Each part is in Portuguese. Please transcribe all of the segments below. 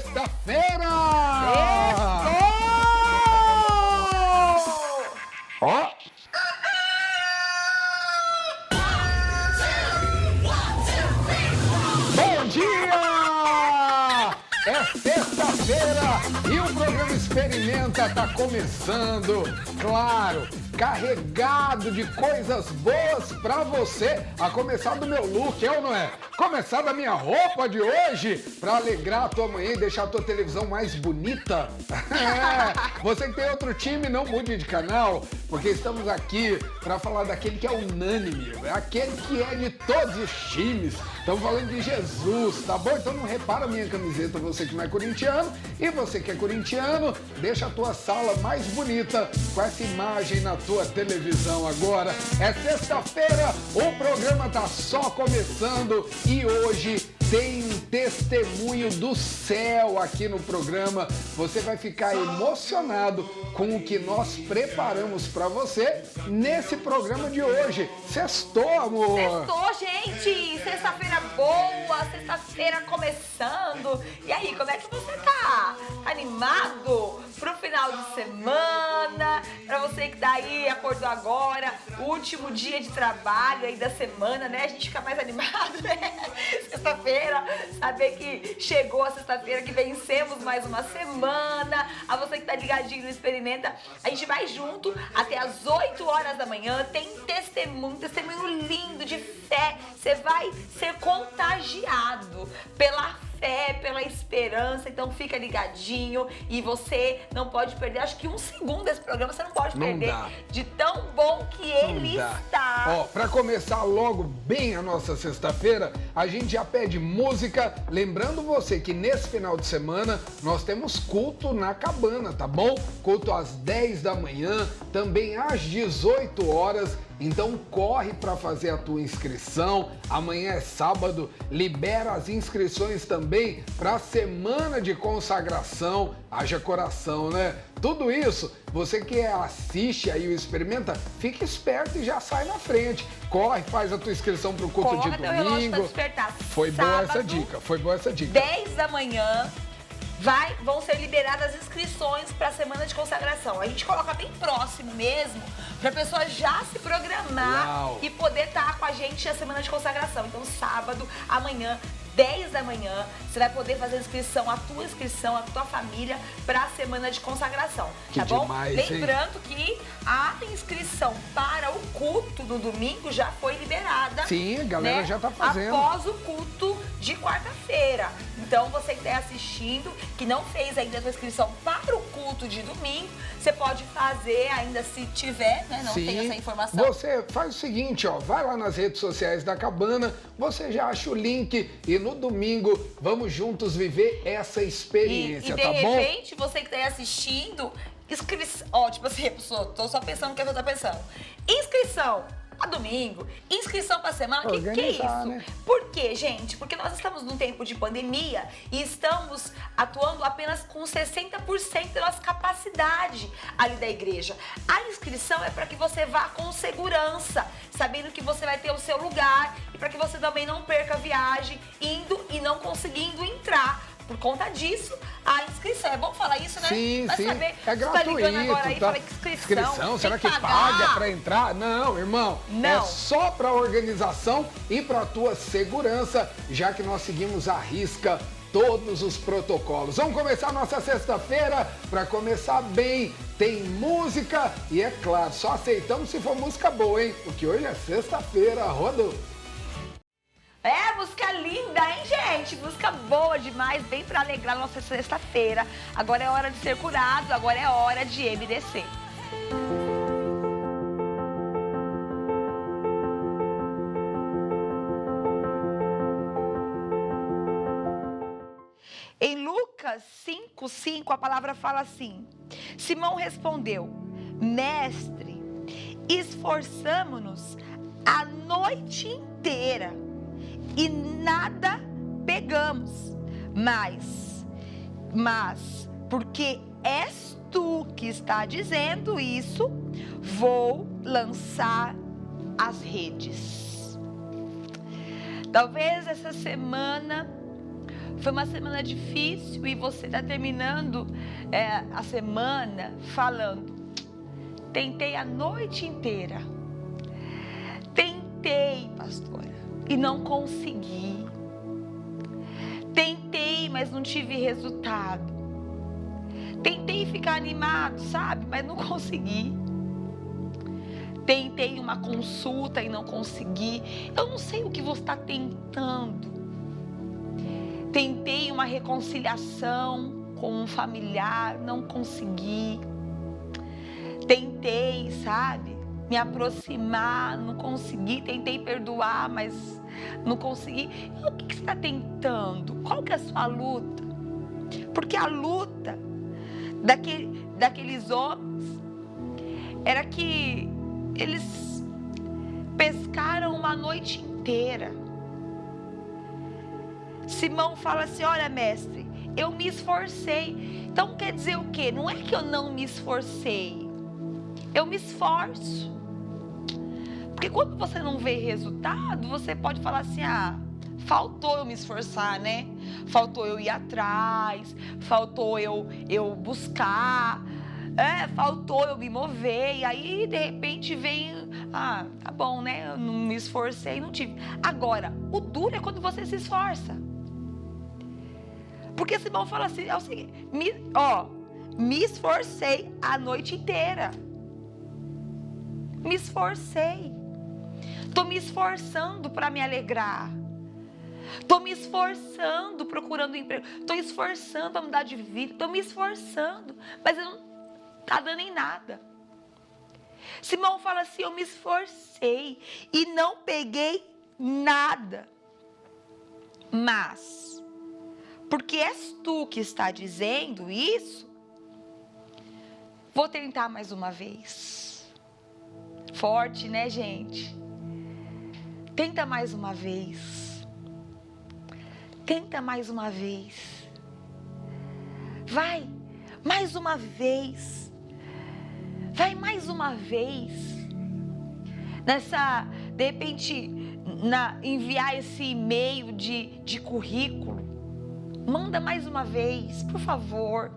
sexta-feira! Ó! Bom dia! É sexta-feira e o programa Experimenta tá começando, claro, carregado de coisas boas pra você, a começar do meu look, é ou não é? Começar da minha roupa de hoje, pra alegrar a tua manhã e deixar a tua televisão mais bonita. Você que tem outro time, não mude de canal, porque estamos aqui pra falar daquele que é unânime, aquele que é de todos os times. Estamos falando de Jesus, tá bom? Então não repara a minha camiseta, você que não é corintiano, e você que é corintiano, deixa a tua sala mais bonita com essa imagem na tua televisão agora. É sexta-feira, o programa tá só começando e hoje tem um testemunho do céu aqui no programa. Você vai ficar emocionado com o que nós preparamos para você nesse programa de hoje. Sextou, amor! Sextou, gente! Sexta-feira boa, sexta-feira começando. E aí, como é que você tá? Tá animado pro final de semana? Pra você que tá aí, acordou agora, o último dia de trabalho aí da semana, né? A gente fica mais animado, né? Sexta-feira, saber que chegou a sexta-feira, que vencemos mais uma semana. A você que tá ligadinho no Experimenta, a gente vai junto até as 8 horas da manhã. Tem testemunho lindo de fé. Você vai ser contagiado pela fé, pela esperança, então fica ligadinho e você não pode perder, acho que um segundo desse programa você não pode perder, de tão bom que ele está. Ó, pra começar logo bem a nossa sexta-feira, a gente já pede música, lembrando você que nesse final de semana nós temos culto na cabana, tá bom? Culto às 10 da manhã, também às 18 horas. Então corre para fazer a tua inscrição. Amanhã é sábado, libera as inscrições também para a semana de consagração. Haja coração, né? Tudo isso, você que assiste aí o Experimenta, fica esperto e já sai na frente. Corre, faz a tua inscrição pro culto de domingo. Foi boa essa dica, foi boa essa dica. 10 da manhã. Vão ser liberadas as inscrições para a semana de consagração. A gente coloca bem próximo mesmo, para a pessoa já se programar e poder estar com a gente na semana de consagração. Então, sábado, amanhã, 10 da manhã, você vai poder fazer a tua família, para a semana de consagração, tá bom? Demais, lembrando que a inscrição para o culto do domingo já foi liberada. Sim, a galera já tá fazendo. Após o culto de quarta-feira. Então, você que está assistindo, que não fez ainda a sua inscrição para o culto de domingo, você pode fazer ainda se tiver, né? Não tem essa informação. Você faz o seguinte, ó, vai lá nas redes sociais da Cabana, você já acha o link e no domingo vamos juntos viver essa experiência, tá bom? E de repente, você que está aí assistindo, inscrição, ó, tipo assim, pessoa, tô só pensando o que eu tô pensando. Inscrição a domingo, inscrição pra semana, que é isso? Né? Por quê, gente? Porque nós estamos num tempo de pandemia e estamos atuando apenas com 60% da nossa capacidade ali da igreja. A inscrição é para que você vá com segurança, sabendo que você vai ter o seu lugar e para que você também não perca a viagem indo e não conseguindo entrar. Por conta disso, a inscrição. É bom falar isso, né? Sim, vai sim. Saber, é gratuito, tá ligando agora aí, tá? Fala inscrição. Será que paga pra entrar? Não, irmão. Não. É só pra organização e pra tua segurança, já que nós seguimos à risca todos os protocolos. Vamos começar nossa sexta-feira. Pra começar bem, tem música e, é claro, só aceitamos se for música boa, hein? Porque hoje é sexta-feira, rodou. É, música linda, hein, gente? Música boa demais, bem pra alegrar nossa sexta-feira. Agora é hora de ser curado, agora é hora de MDC. Em Lucas 5:5, a palavra fala assim: Simão respondeu: Mestre, esforçamo-nos a noite inteira e nada pegamos, mas porque és tu que está dizendo isso, vou lançar as redes. Talvez essa semana foi uma semana difícil e você está terminando a semana falando: tentei a noite inteira. Tentei, pastora, e não consegui. Tentei, mas não tive resultado. Tentei ficar animado, sabe? Mas não consegui. Tentei uma consulta e não consegui. Eu não sei o que você está tentando. Tentei uma reconciliação com um familiar, não consegui. Tentei, sabe, me aproximar, não consegui. Tentei perdoar, mas não consegui. O que você está tentando? Qual que é a sua luta? Porque a luta daqueles homens era que eles pescaram uma noite inteira. Simão fala assim: olha, mestre, eu me esforcei. Então quer dizer o quê? Não é que eu não me esforcei, eu me esforço. Porque quando você não vê resultado, você pode falar assim: ah, faltou eu me esforçar, né? Faltou eu ir atrás, faltou eu buscar, faltou eu me mover. E aí, de repente, vem: ah, tá bom, né? Eu não me esforcei, não tive. Agora, o duro é quando você se esforça. Porque Simão fala assim: é o seguinte, me esforcei a noite inteira. Me esforcei. Estou me esforçando para me alegrar. Estou me esforçando procurando emprego. Estou esforçando para mudar de vida. Estou me esforçando. Mas não está dando em nada. Simão fala assim: eu me esforcei e não peguei nada. Mas, porque és tu que está dizendo isso, vou tentar mais uma vez. Forte, né, gente? Tenta mais uma vez. Tenta mais uma vez. Vai, mais uma vez. Vai mais uma vez. De repente, enviar esse e-mail de currículo. Manda mais uma vez, por favor.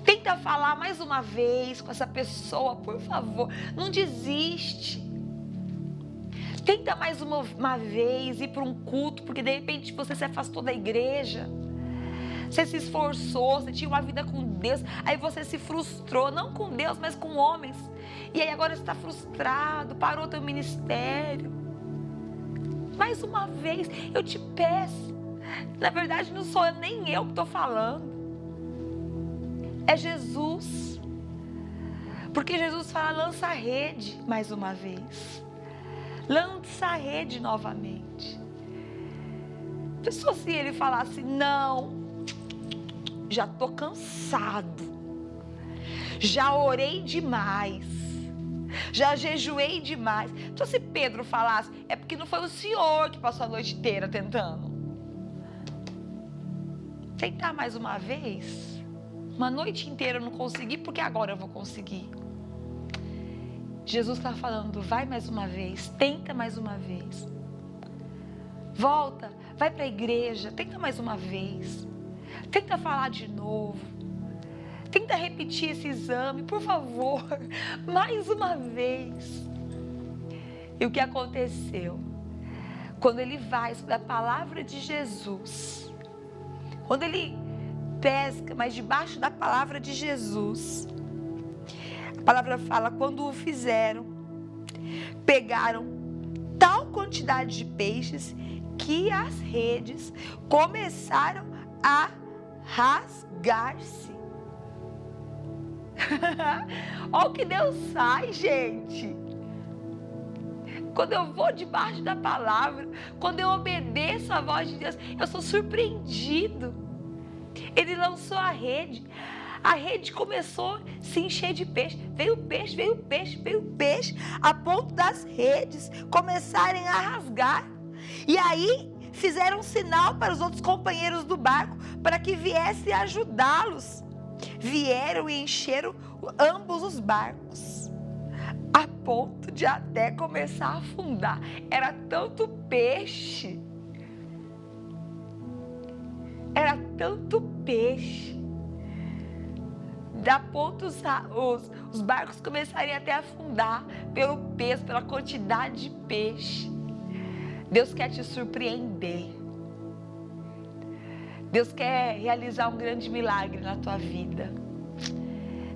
Tenta falar mais uma vez com essa pessoa, por favor. Não desiste. Tenta mais uma vez ir para um culto, porque de repente você se afastou da igreja. Você se esforçou, você tinha uma vida com Deus, aí você se frustrou, não com Deus, mas com homens. E aí agora você está frustrado, parou teu ministério. Mais uma vez, eu te peço. Na verdade, não sou nem eu que estou falando. É Jesus. Porque Jesus fala: lança a rede mais uma vez. Lança a rede novamente. Pensou se ele falasse: não, já estou cansado, já orei demais, já jejuei demais. Então se Pedro falasse: é porque não foi o senhor que passou a noite inteira tentando. Tentar mais uma vez. Uma noite inteira eu não consegui, porque agora eu vou conseguir. Jesus está falando: vai mais uma vez, tenta mais uma vez. Volta, vai para a igreja, tenta mais uma vez. Tenta falar de novo. Tenta repetir esse exame, por favor, mais uma vez. E o que aconteceu? Quando ele vai sobre a palavra de Jesus, quando ele pesca, mas debaixo da palavra de Jesus, a palavra fala: quando o fizeram, pegaram tal quantidade de peixes que as redes começaram a rasgar-se. Olha o que Deus faz, gente. Quando eu vou debaixo da palavra, quando eu obedeço a voz de Deus, eu sou surpreendido. Ele lançou a rede começou a se encher de peixe. Veio peixe, veio peixe, veio peixe, a ponto das redes começarem a rasgar. E aí fizeram um sinal para os outros companheiros do barco, para que viessem ajudá-los. Vieram e encheram ambos os barcos, a ponto de até começar a afundar. Era tanto peixe tanto peixe, da ponto os barcos começarem até a afundar pelo peso, pela quantidade de peixe. Deus quer te surpreender. Deus quer realizar um grande milagre na tua vida.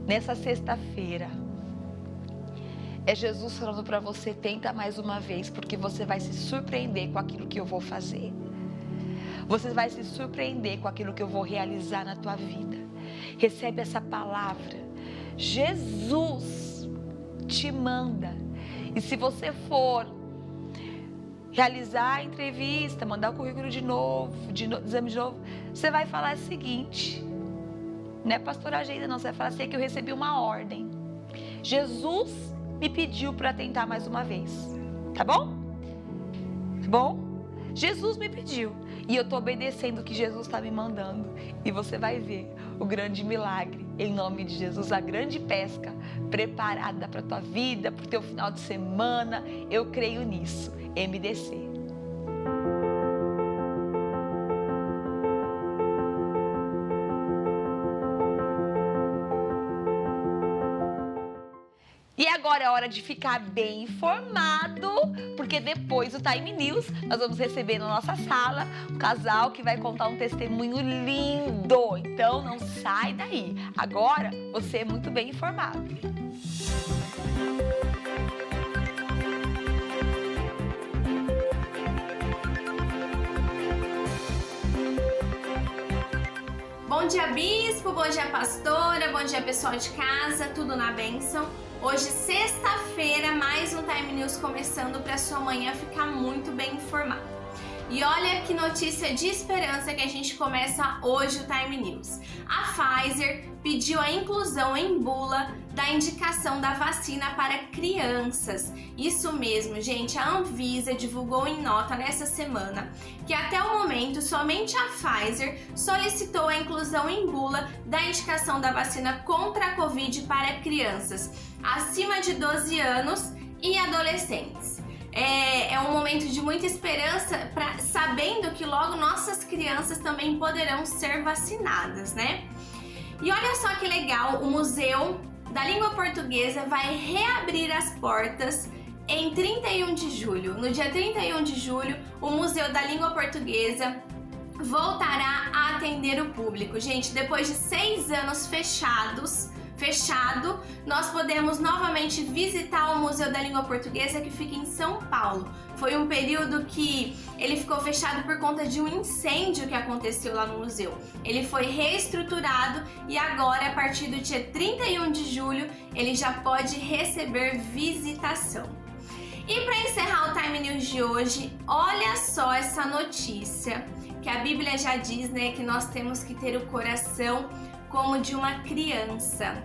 Nessa sexta-feira, é Jesus falando para você: tenta mais uma vez, porque você vai se surpreender com aquilo que eu vou fazer. Você vai se surpreender com aquilo que eu vou realizar na tua vida. Recebe essa palavra. Jesus te manda. E se você for realizar a entrevista, mandar o currículo de novo, exame de novo, você vai falar o seguinte: não é pastora Geisa não, você vai falar assim: é que eu recebi uma ordem. Jesus me pediu para tentar mais uma vez. Tá bom? Tá bom? Jesus me pediu. E eu estou obedecendo o que Jesus está me mandando. E você vai ver o grande milagre, em nome de Jesus, a grande pesca preparada para a tua vida, para o teu final de semana. Eu creio nisso. MDC. E agora é hora de ficar bem informado, porque depois do Time News nós vamos receber na nossa sala um casal que vai contar um testemunho lindo. Então não sai daí. Agora você é muito bem informado. Bom dia, bispo, bom dia, pastora, bom dia, pessoal de casa, tudo na bênção. Hoje, sexta-feira, mais um Time News começando para sua manhã ficar muito bem informada. E olha que notícia de esperança que a gente começa hoje o Time News. A Pfizer pediu a inclusão em bula da indicação da vacina para crianças. Isso mesmo, gente, a Anvisa divulgou em nota nessa semana que até o momento somente a Pfizer solicitou a inclusão em bula da indicação da vacina contra a Covid para crianças acima de 12 anos e adolescentes. É um momento de muita esperança, sabendo que logo nossas crianças também poderão ser vacinadas, né? E olha só que legal, o Museu da Língua Portuguesa vai reabrir as portas em 31 de julho. No dia 31 de julho, o Museu da Língua Portuguesa voltará a atender o público. Gente, depois de 6 anos fechado, nós podemos novamente visitar o Museu da Língua Portuguesa, que fica em São Paulo. Foi um período que ele ficou fechado por conta de um incêndio que aconteceu lá no museu. Ele foi reestruturado e agora, a partir do dia 31 de julho, ele já pode receber visitação. E para encerrar o Time News de hoje, olha só essa notícia, que a Bíblia já diz, né, que nós temos que ter o coração como de uma criança.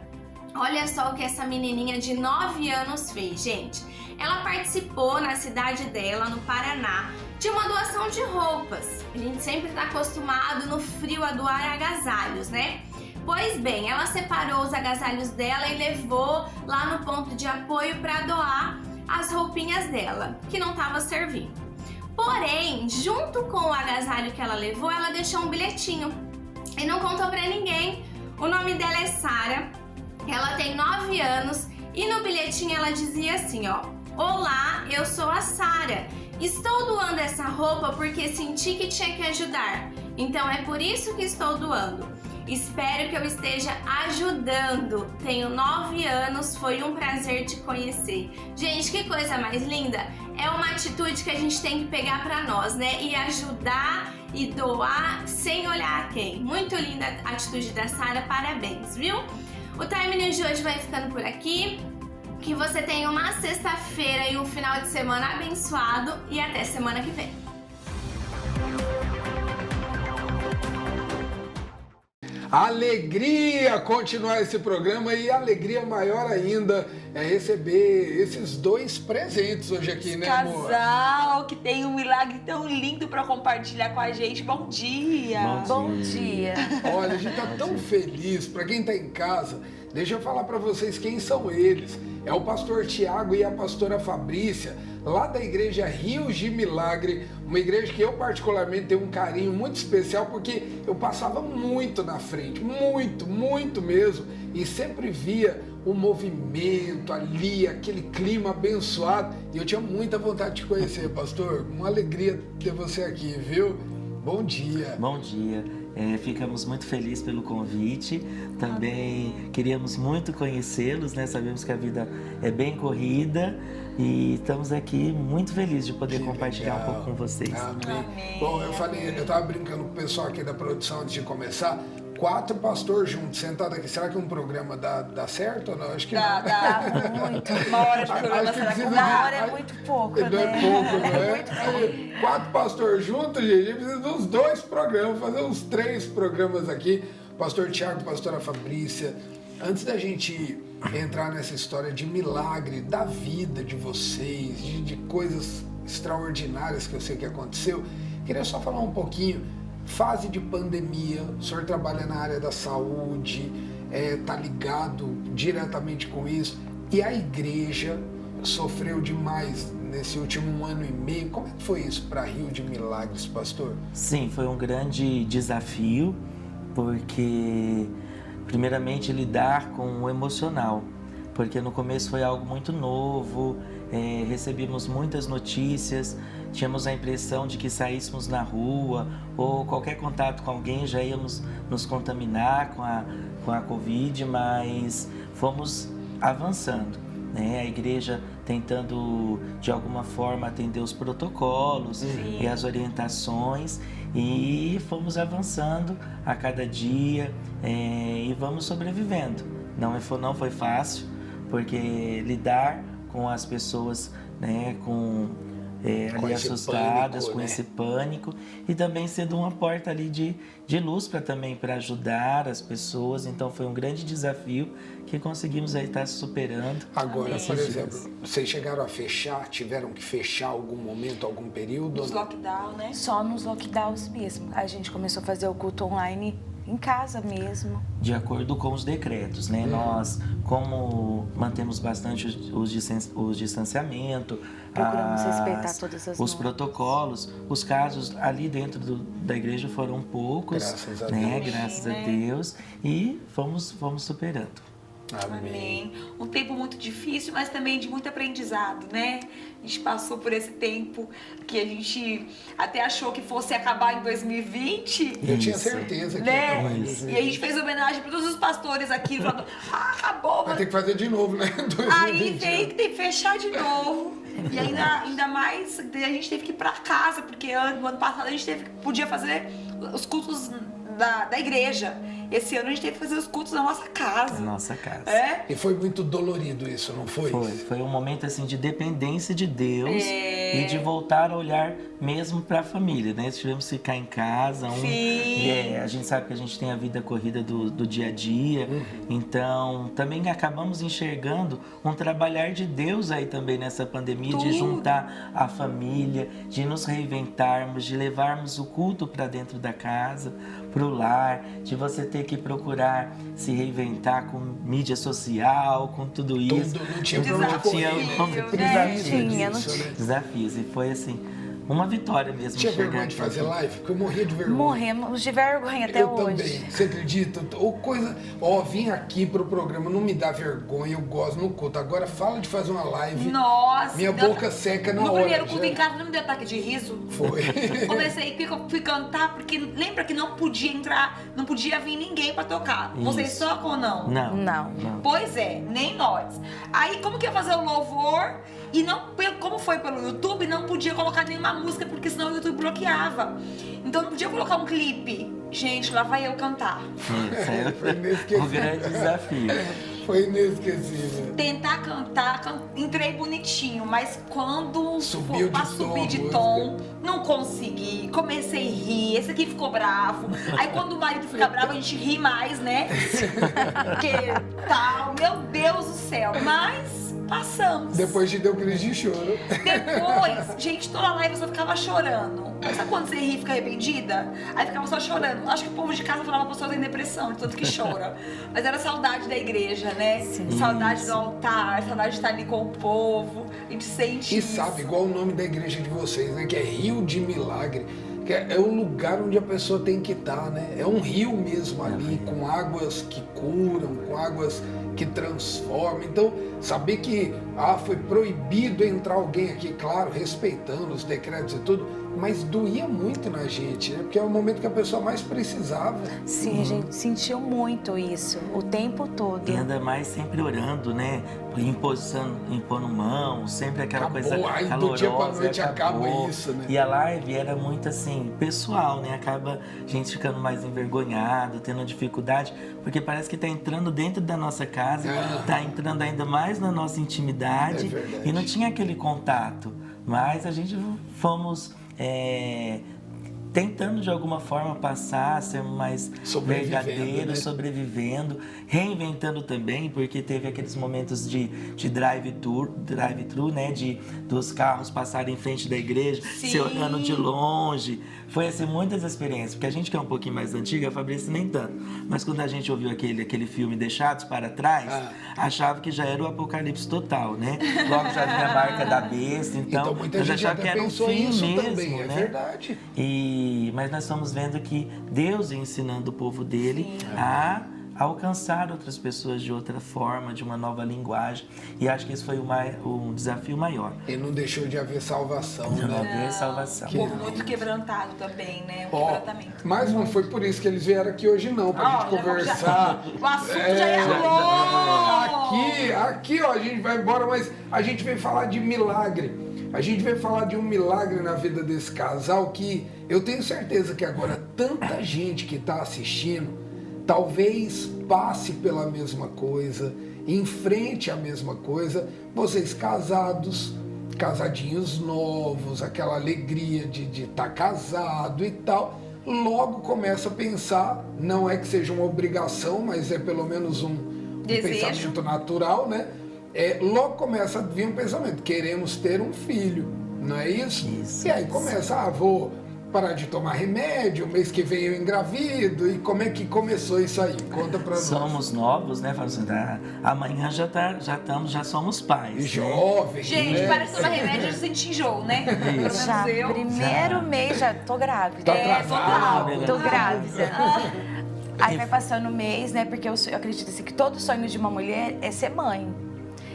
Olha só o que essa menininha de 9 anos fez, gente. Ela participou na cidade dela, no Paraná, de uma doação de roupas. A gente sempre está acostumado no frio a doar agasalhos, né? Pois bem, ela separou os agasalhos dela e levou lá no ponto de apoio para doar as roupinhas dela, que não estava servindo. Porém, junto com o agasalho que ela levou, ela deixou um bilhetinho e não contou para ninguém. O nome dela é Sara, ela tem 9 anos e no bilhetinho ela dizia assim, ó: olá, eu sou a Sara. Estou doando essa roupa porque senti que tinha que ajudar. Então é por isso que estou doando. Espero que eu esteja ajudando. Tenho 9 anos, foi um prazer te conhecer. Gente, que coisa mais linda. É uma atitude que a gente tem que pegar pra nós, né? E ajudar e doar sem olhar a quem. Muito linda a atitude da Sara, parabéns, viu? O Time News de hoje vai ficando por aqui. Que você tenha uma sexta-feira e um final de semana abençoado e até semana que vem. Alegria continuar esse programa e alegria maior ainda é receber esses 2 presentes hoje aqui, né, amor? Casal que tem um milagre tão lindo para compartilhar com a gente. Bom dia! Bom dia! Olha, a gente tá tão feliz. Para quem tá em casa, Deixa eu falar para vocês quem são eles. É o pastor Tiago e a pastora Fabrícia, lá da igreja Rios de Milagre, uma igreja que eu particularmente tenho um carinho muito especial, porque eu passava muito na frente, muito mesmo, e sempre via o movimento ali, aquele clima abençoado, e eu tinha muita vontade de conhecer, pastor. Uma alegria ter você aqui, viu? Bom dia. Bom dia. Ficamos muito felizes pelo convite. Também queríamos muito conhecê-los, né? Sabemos que a vida é bem corrida e estamos aqui muito felizes de poder compartilhar um pouco com vocês. Amém. Bom, eu tava brincando com o pessoal aqui da produção antes de começar. 4 pastores juntos, sentados aqui. Será que um programa dá certo ou não? Acho que dá muito. Uma hora de programa, será que uma hora é muito pouco, não né? É pouco, não é? Muito pouco. 4 pastores juntos, gente, a gente precisa de uns 2 programas, fazer uns 3 programas aqui. Pastor Tiago, pastora Fabrícia, antes da gente entrar nessa história de milagre da vida de vocês, de coisas extraordinárias que eu sei que aconteceu, queria só falar um pouquinho. Fase de pandemia, o senhor trabalha na área da saúde, tá ligado diretamente com isso, e a igreja sofreu demais nesse último 1 ano e meio. Como é que foi isso para Rio de Milagres, pastor? Sim, foi um grande desafio, porque primeiramente lidar com o emocional, porque no começo foi algo muito novo, recebemos muitas notícias, tínhamos a impressão de que saíssemos na rua ou qualquer contato com alguém já íamos nos contaminar com a Covid, mas fomos avançando, né? A igreja tentando de alguma forma atender os protocolos e as orientações, e fomos avançando a cada dia e vamos sobrevivendo. Não foi fácil, porque lidar com as pessoas, né, ali assustadas, pânico, com né? esse pânico, e também sendo uma porta ali de luz para ajudar as pessoas. Então foi um grande desafio que conseguimos aí estar superando. Agora, por exemplo, vocês chegaram a fechar, tiveram que fechar algum momento, algum período? Nos lockdown, né? Só nos lockdowns mesmo. A gente começou a fazer o culto online em casa mesmo. De acordo com os decretos, né? Nós, como mantemos bastante o distanciamento, Procuramos respeitar todas as os normas. protocolos, os casos ali dentro da igreja foram poucos, Graças a né? Deus. Graças a Deus, e fomos superando. Amém. Um tempo muito difícil, mas também de muito aprendizado, né? A gente passou por esse tempo que a gente até achou que fosse acabar em 2020. Eu tinha Isso. certeza que Né? ia acabar em Isso. 2020. E a gente fez homenagem para todos os pastores aqui, falando, acabou, Vai mas ter que fazer de novo, né? 2020. aí veio que tem que fechar de novo. E ainda mais, a gente teve que ir pra casa, porque no ano passado a gente podia fazer os cultos da igreja. Esse ano a gente teve que fazer os cultos na nossa casa. Nossa casa. E foi muito dolorido isso, não foi? Foi um momento assim de dependência de Deus e de voltar a olhar mesmo para a família, né? Tivemos que ficar em casa. A gente sabe que a gente tem a vida corrida do dia a dia, então também acabamos enxergando um trabalhar de Deus aí também nessa pandemia, de juntar a família, de nos reinventarmos, de levarmos o culto para dentro da casa, para o lar, de você ter que procurar se reinventar com mídia social, com tudo isso. Não tinha Desafios. E foi assim, uma vitória mesmo. Tinha vergonha de fazer live? Porque eu morria de vergonha. Morremos de vergonha até eu hoje. Também, você acredita? Vim aqui pro programa, não me dá vergonha, eu gosto no culto. Agora fala de fazer uma live. Nossa! Minha boca seca na hora. No primeiro culto já. em casa não me deu ataque de riso. Foi. Comecei, fui cantar, porque lembra que não podia entrar, não podia vir ninguém pra tocar. Isso. Vocês tocam ou não? Não. Pois é, nem nós. Aí como que ia fazer o louvor? E não, como foi pelo YouTube, não podia colocar nenhuma música, porque senão o YouTube bloqueava. Então não podia colocar um clipe. Gente, lá vai eu cantar. Foi inesquecível. Um grande desafio. Foi inesquecível. Tentar cantar, entrei bonitinho, mas quando Subiu for pra de subir tom, de música. tom, não consegui. Comecei a rir, esse aqui ficou bravo. Aí quando o marido fica bravo, a gente ri mais, né? Porque tal, meu Deus do céu. Mas passamos. Depois te deu crise de choro. Depois, gente, toda live eu só ficava chorando. Sabe quando você ri e fica arrependida? Aí ficava só chorando. Acho que o povo de casa falava pra pessoa tem depressão, de tanto que chora. Mas era saudade da igreja, né? Sim. Saudade do altar, saudade de estar ali com o povo. A gente sente E isso. sabe, igual o nome da igreja de vocês, né? Que é Rio de Milagre. Que é o lugar onde a pessoa tem que estar, né? É um rio mesmo ali, com águas que curam, com águas que transformam. Então, saber que foi proibido entrar alguém aqui, claro, respeitando os decretos e tudo, mas doía muito na gente, né? Porque é o momento que a pessoa mais precisava. Sim, a gente sentiu muito isso o tempo todo. E ainda mais sempre orando, né? Impondo mão, sempre aquela Acabou, coisa aí calorosa. do dia pra noite acabou. acaba isso, né? E a live era muito assim, pessoal, né? Acaba a gente ficando mais envergonhado, tendo dificuldade, porque parece que tá entrando dentro da nossa casa, tá entrando ainda mais na nossa intimidade. É verdade. E não tinha aquele contato. Mas a gente fomos tentando de alguma forma passar, ser mais Sobrevivendo, verdadeiro, né? sobrevivendo, reinventando também, porque teve aqueles momentos de drive-thru, né, dos carros passarem em frente da igreja, Sim. se olhando de longe. Foi assim, muitas experiências, porque a gente que é um pouquinho mais antiga, a Fabrícia nem tanto, mas quando a gente ouviu aquele filme Deixados para Trás, achava que já era o apocalipse total, né? Logo já vinha a marca da besta, então muita eu já gente achava até que era um pensou fim isso mesmo, também, né? é verdade. Mas nós estamos vendo que Deus ia ensinando o povo dele a alcançar outras pessoas de outra forma, de uma nova linguagem. E acho que esse foi o desafio maior. E não deixou de haver salvação, De não né? haver salvação. O povo muito quebrantado também, né? Um Ó, quebrantamento. mas não foi por isso que eles vieram aqui hoje não, pra gente conversar. O assunto já é longo. Aqui, ó, a gente vai embora, mas a gente veio falar de milagre. A gente veio falar de um milagre na vida desse casal que eu tenho certeza que agora tanta gente que está assistindo talvez passe pela mesma coisa, enfrente a mesma coisa. Vocês casados, casadinhos novos, aquela alegria de estar casado e tal, logo começa a pensar, não é que seja uma obrigação, mas é pelo menos um Desejo. pensamento natural, né? Logo começa a vir um pensamento, queremos ter um filho, não é isso? Isso, E aí isso. começa, vou parar de tomar remédio, mês que vem eu engravido, e como é que começou isso aí? Conta pra nós. Somos novos, né? Amanhã já somos pais. né? Jovem, Gente, né? parece tomar remédio, eu senti enjoo, né? Pelo menos Já, eu. primeiro mês, já tô grávida. Tá atrasado. Tô grávida. Aí vai passando o mês, né? Porque eu acredito assim, que todo sonho de uma mulher é ser mãe.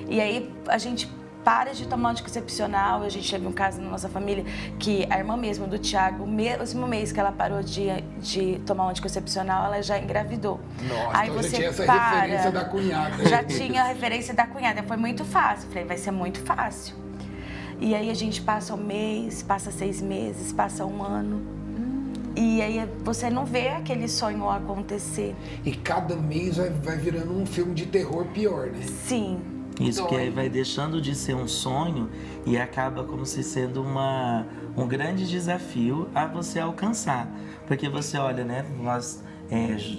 E aí a gente para de tomar anticoncepcional. A gente teve um caso na nossa família que a irmã mesmo do Thiago, o mesmo mês que ela parou de tomar um anticoncepcional, ela já engravidou. Nossa, Aí então já você tinha essa para, referência da cunhada. já tinha a referência da cunhada. Foi muito fácil. Falei, vai ser muito fácil. E aí a gente passa um mês, passa 6 meses, passa um ano. E aí você não vê aquele sonho acontecer. E cada mês vai virando um filme de terror pior, né? Sim. Isso, que aí vai deixando de ser um sonho e acaba como se sendo um grande desafio a você alcançar. Porque você olha, né, nós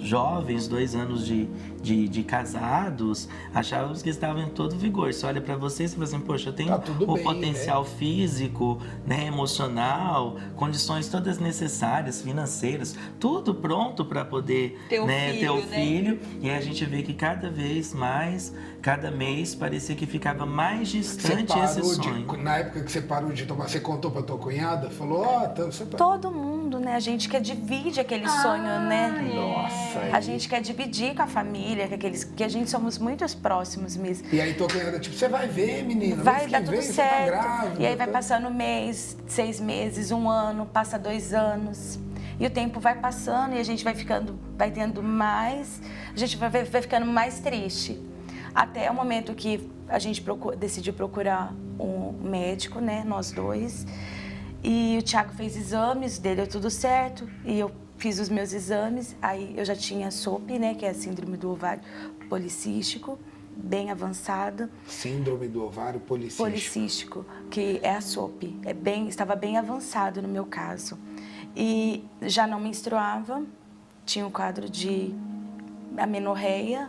jovens, 2 anos de casados, achávamos que estavam em todo vigor. Você olha para você e fala assim, poxa, eu tenho Tá tudo o bem, potencial físico, né, emocional, condições todas necessárias, financeiras, tudo pronto para poder Ter o ter o filho, né? filho. E aí a gente vê que cada vez mais, cada mês, parecia que ficava mais distante esse sonho. Na época que você parou de tomar, você contou pra tua cunhada? Falou, você tá... Todo mundo, né? A gente quer dividir aquele sonho, né? Nossa. A gente quer dividir com a família, que a gente somos muito próximos mesmo. E aí tua cunhada, tipo, você vai ver, menina, Vai mês que dar tudo vem, você tá certo. grávida, E aí vai tá? passando um mês, 6 meses, 1 ano, passa 2 anos. E o tempo vai passando e a gente vai tendo mais, a gente vai ficando mais triste. Até o momento que a gente decidiu procurar um médico, né, nós dois. E o Thiago fez exames, deu tudo certo. E eu fiz os meus exames, aí eu já tinha SOP, né, que é a síndrome do ovário policístico, bem avançada. Síndrome do ovário policístico. Policístico, que é a SOP. Estava bem avançado no meu caso. E já não menstruava, tinha um quadro de amenorreia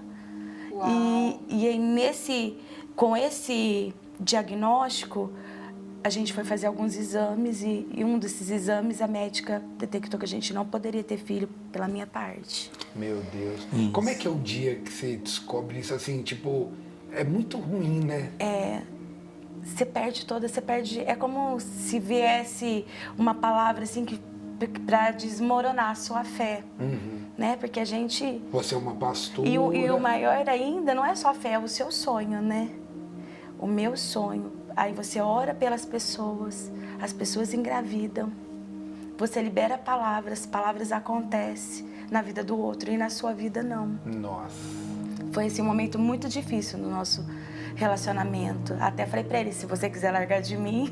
E aí com esse diagnóstico, a gente foi fazer alguns exames e um desses exames a médica detectou que a gente não poderia ter filho pela minha parte. Meu Deus. Isso. Como é que é o dia que você descobre isso assim, tipo, é muito ruim, né? Você perde, é como se viesse uma palavra assim para desmoronar a sua fé, né? Porque a gente... Você é uma pastora. E o maior ainda não é só a fé, é o seu sonho, né? O meu sonho. Aí você ora pelas pessoas, as pessoas engravidam, você libera palavras acontecem na vida do outro e na sua vida não. Nossa. Foi esse um momento muito difícil no nosso relacionamento. Até falei pra ele, se você quiser largar de mim...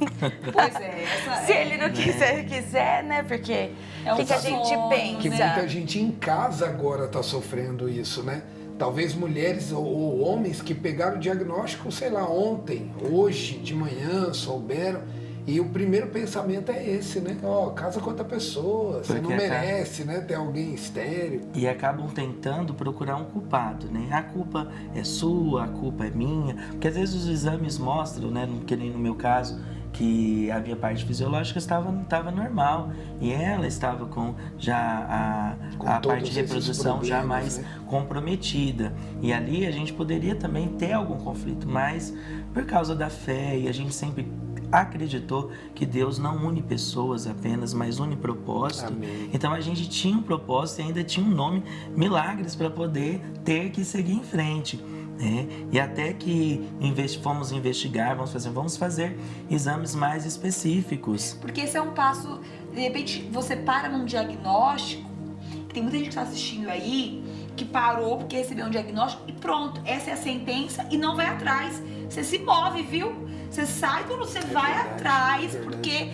Pois é. Se ele não quiser, né? Porque É um o que a gente sonho, pensa? Que muita gente em casa agora tá sofrendo isso, né? Talvez mulheres ou homens que pegaram o diagnóstico, sei lá, ontem, hoje, de manhã, souberam. E o primeiro pensamento é esse, né? Ó, casa com outra pessoa, você não merece, né? Ter alguém estéril. E acabam tentando procurar um culpado, né? A culpa é sua, a culpa é minha. Porque às vezes os exames mostram, né? Que nem no meu caso, que a minha parte fisiológica estava normal. E ela estava com já a parte de reprodução já mais comprometida. E ali a gente poderia também ter algum conflito, mas por causa da fé, e a gente sempre acreditou que Deus não une pessoas apenas, mas une propósito. Amém. Então a gente tinha um propósito e ainda tinha um nome, milagres, para poder ter que seguir em frente. E até que vamos investigar, vamos fazer exames mais específicos. Porque esse é um passo, de repente você para num diagnóstico, tem muita gente que está assistindo aí, que parou porque recebeu um diagnóstico e pronto, essa é a sentença e não vai atrás. Você se move, viu? Você sai quando você vai atrás, porque...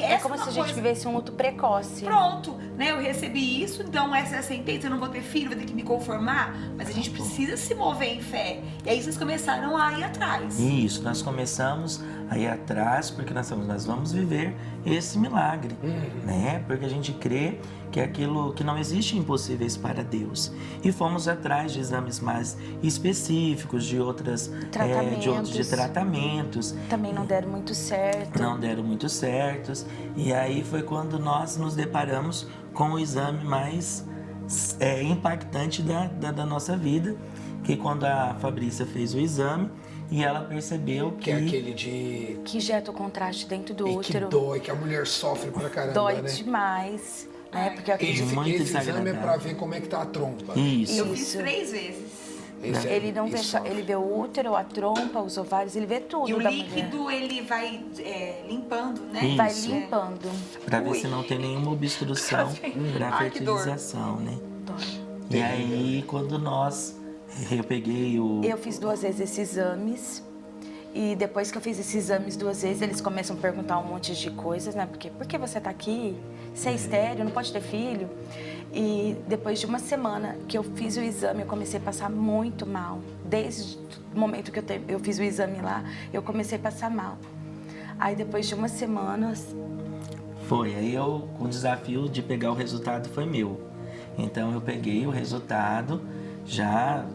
é como se a gente vivesse um luto precoce. Pronto, né? Eu recebi isso, então essa é a sentença, eu não vou ter filho, vou ter que me conformar. Mas a gente precisa se mover em fé. E aí vocês começaram a ir atrás. Isso, nós começamos a ir atrás, porque nós vamos viver esse milagre, né? Porque a gente crê que é aquilo que não existe impossíveis para Deus. E fomos atrás de exames mais específicos, de outros tratamentos. Também não deram muito certo. Não deram muito certos. E aí foi quando nós nos deparamos com o exame mais impactante da nossa vida, que quando a Fabrícia fez o exame, e ela percebeu que... Que é aquele de... Que injeta o contraste dentro do e útero. que dói, que a mulher sofre pra caramba, dói né? demais, né? Porque eu acredito... muito Esse exame é desagradável. pra ver como é que tá a trompa. Isso. Eu fiz 3 vezes. Esse Ele não vê isso só, sofre. ele vê o útero, a trompa, os ovários, ele vê tudo E o da líquido, ele vai limpando, né? Isso. Vai limpando. Para ver se não tem nenhuma obstrução para Ai, que dor. fertilização, né? Dói. E aí, quando eu peguei Eu fiz 2 vezes esses exames. E depois que eu fiz esses exames 2 vezes, eles começam a perguntar um monte de coisas, né? Porque por que você tá aqui? Você é estéril, não pode ter filho? E depois de uma semana que eu fiz o exame, eu comecei a passar muito mal. Desde o momento que eu fiz o exame lá, eu comecei a passar mal. Aí depois de uma semana... Aí o desafio de pegar o resultado foi meu. Então eu peguei o resultado,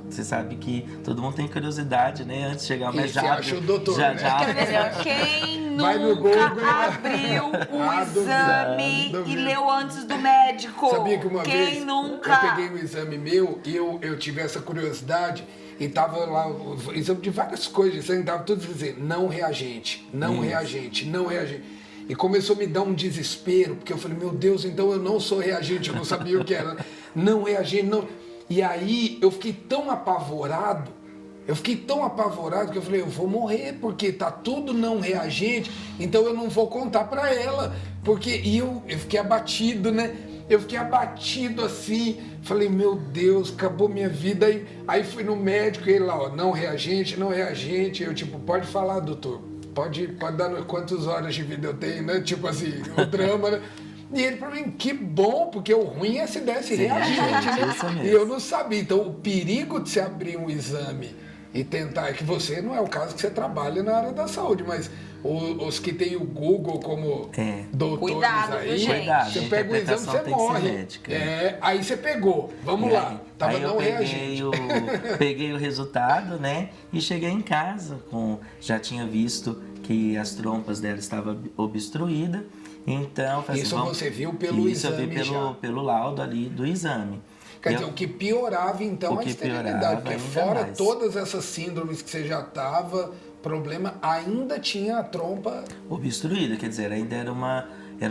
você sabe que todo mundo tem curiosidade, né? Antes de chegar o Você acha o doutor, né? Quem Vai no nunca Google. abriu o exame duvido. e leu antes do médico? Sabia que uma Quem vez nunca? eu peguei um exame meu e eu tive essa curiosidade e tava lá, o exame de várias coisas, assim, tava tudo dizendo, não reagente, não reagente, não reagente. E começou a me dar um desespero, porque eu falei, meu Deus, então eu não sou reagente, eu não sabia o que era. Não reagente, não... E aí eu fiquei tão apavorado que eu falei, eu vou morrer, porque tá tudo não reagente, então eu não vou contar pra ela, porque eu fiquei abatido, né? Eu fiquei abatido assim, falei, meu Deus, acabou minha vida. Aí fui no médico e ele lá, ó, não reagente, eu tipo, pode falar, doutor, pode dar quantas horas de vida eu tenho, né? Tipo assim, o drama, né? E ele pra mim, que bom, porque o ruim é se desse reagente, isso né? mesmo. E eu não sabia. Então, o perigo de se abrir um exame e tentar, é que você não é o caso que você trabalha na área da saúde, mas os que tem o Google como doutores Cuidado, aí, viu, gente? Cuidado, você a pega o exame, interpretação você tem que ser morre. médica. Aí você pegou, vamos E lá, tava aí não eu reagindo. peguei o resultado, né? E cheguei em casa, já tinha visto que as trompas dela estavam obstruídas. Então, falei Isso assim, você viu pelo isso eu vi exame já. pelo laudo ali do exame. Quer dizer, o que piorava então O a que esterilidade, piorava porque ainda fora mais. todas essas síndromes que você já tava, problema, ainda tinha a trompa. Obstruída, quer dizer, ainda era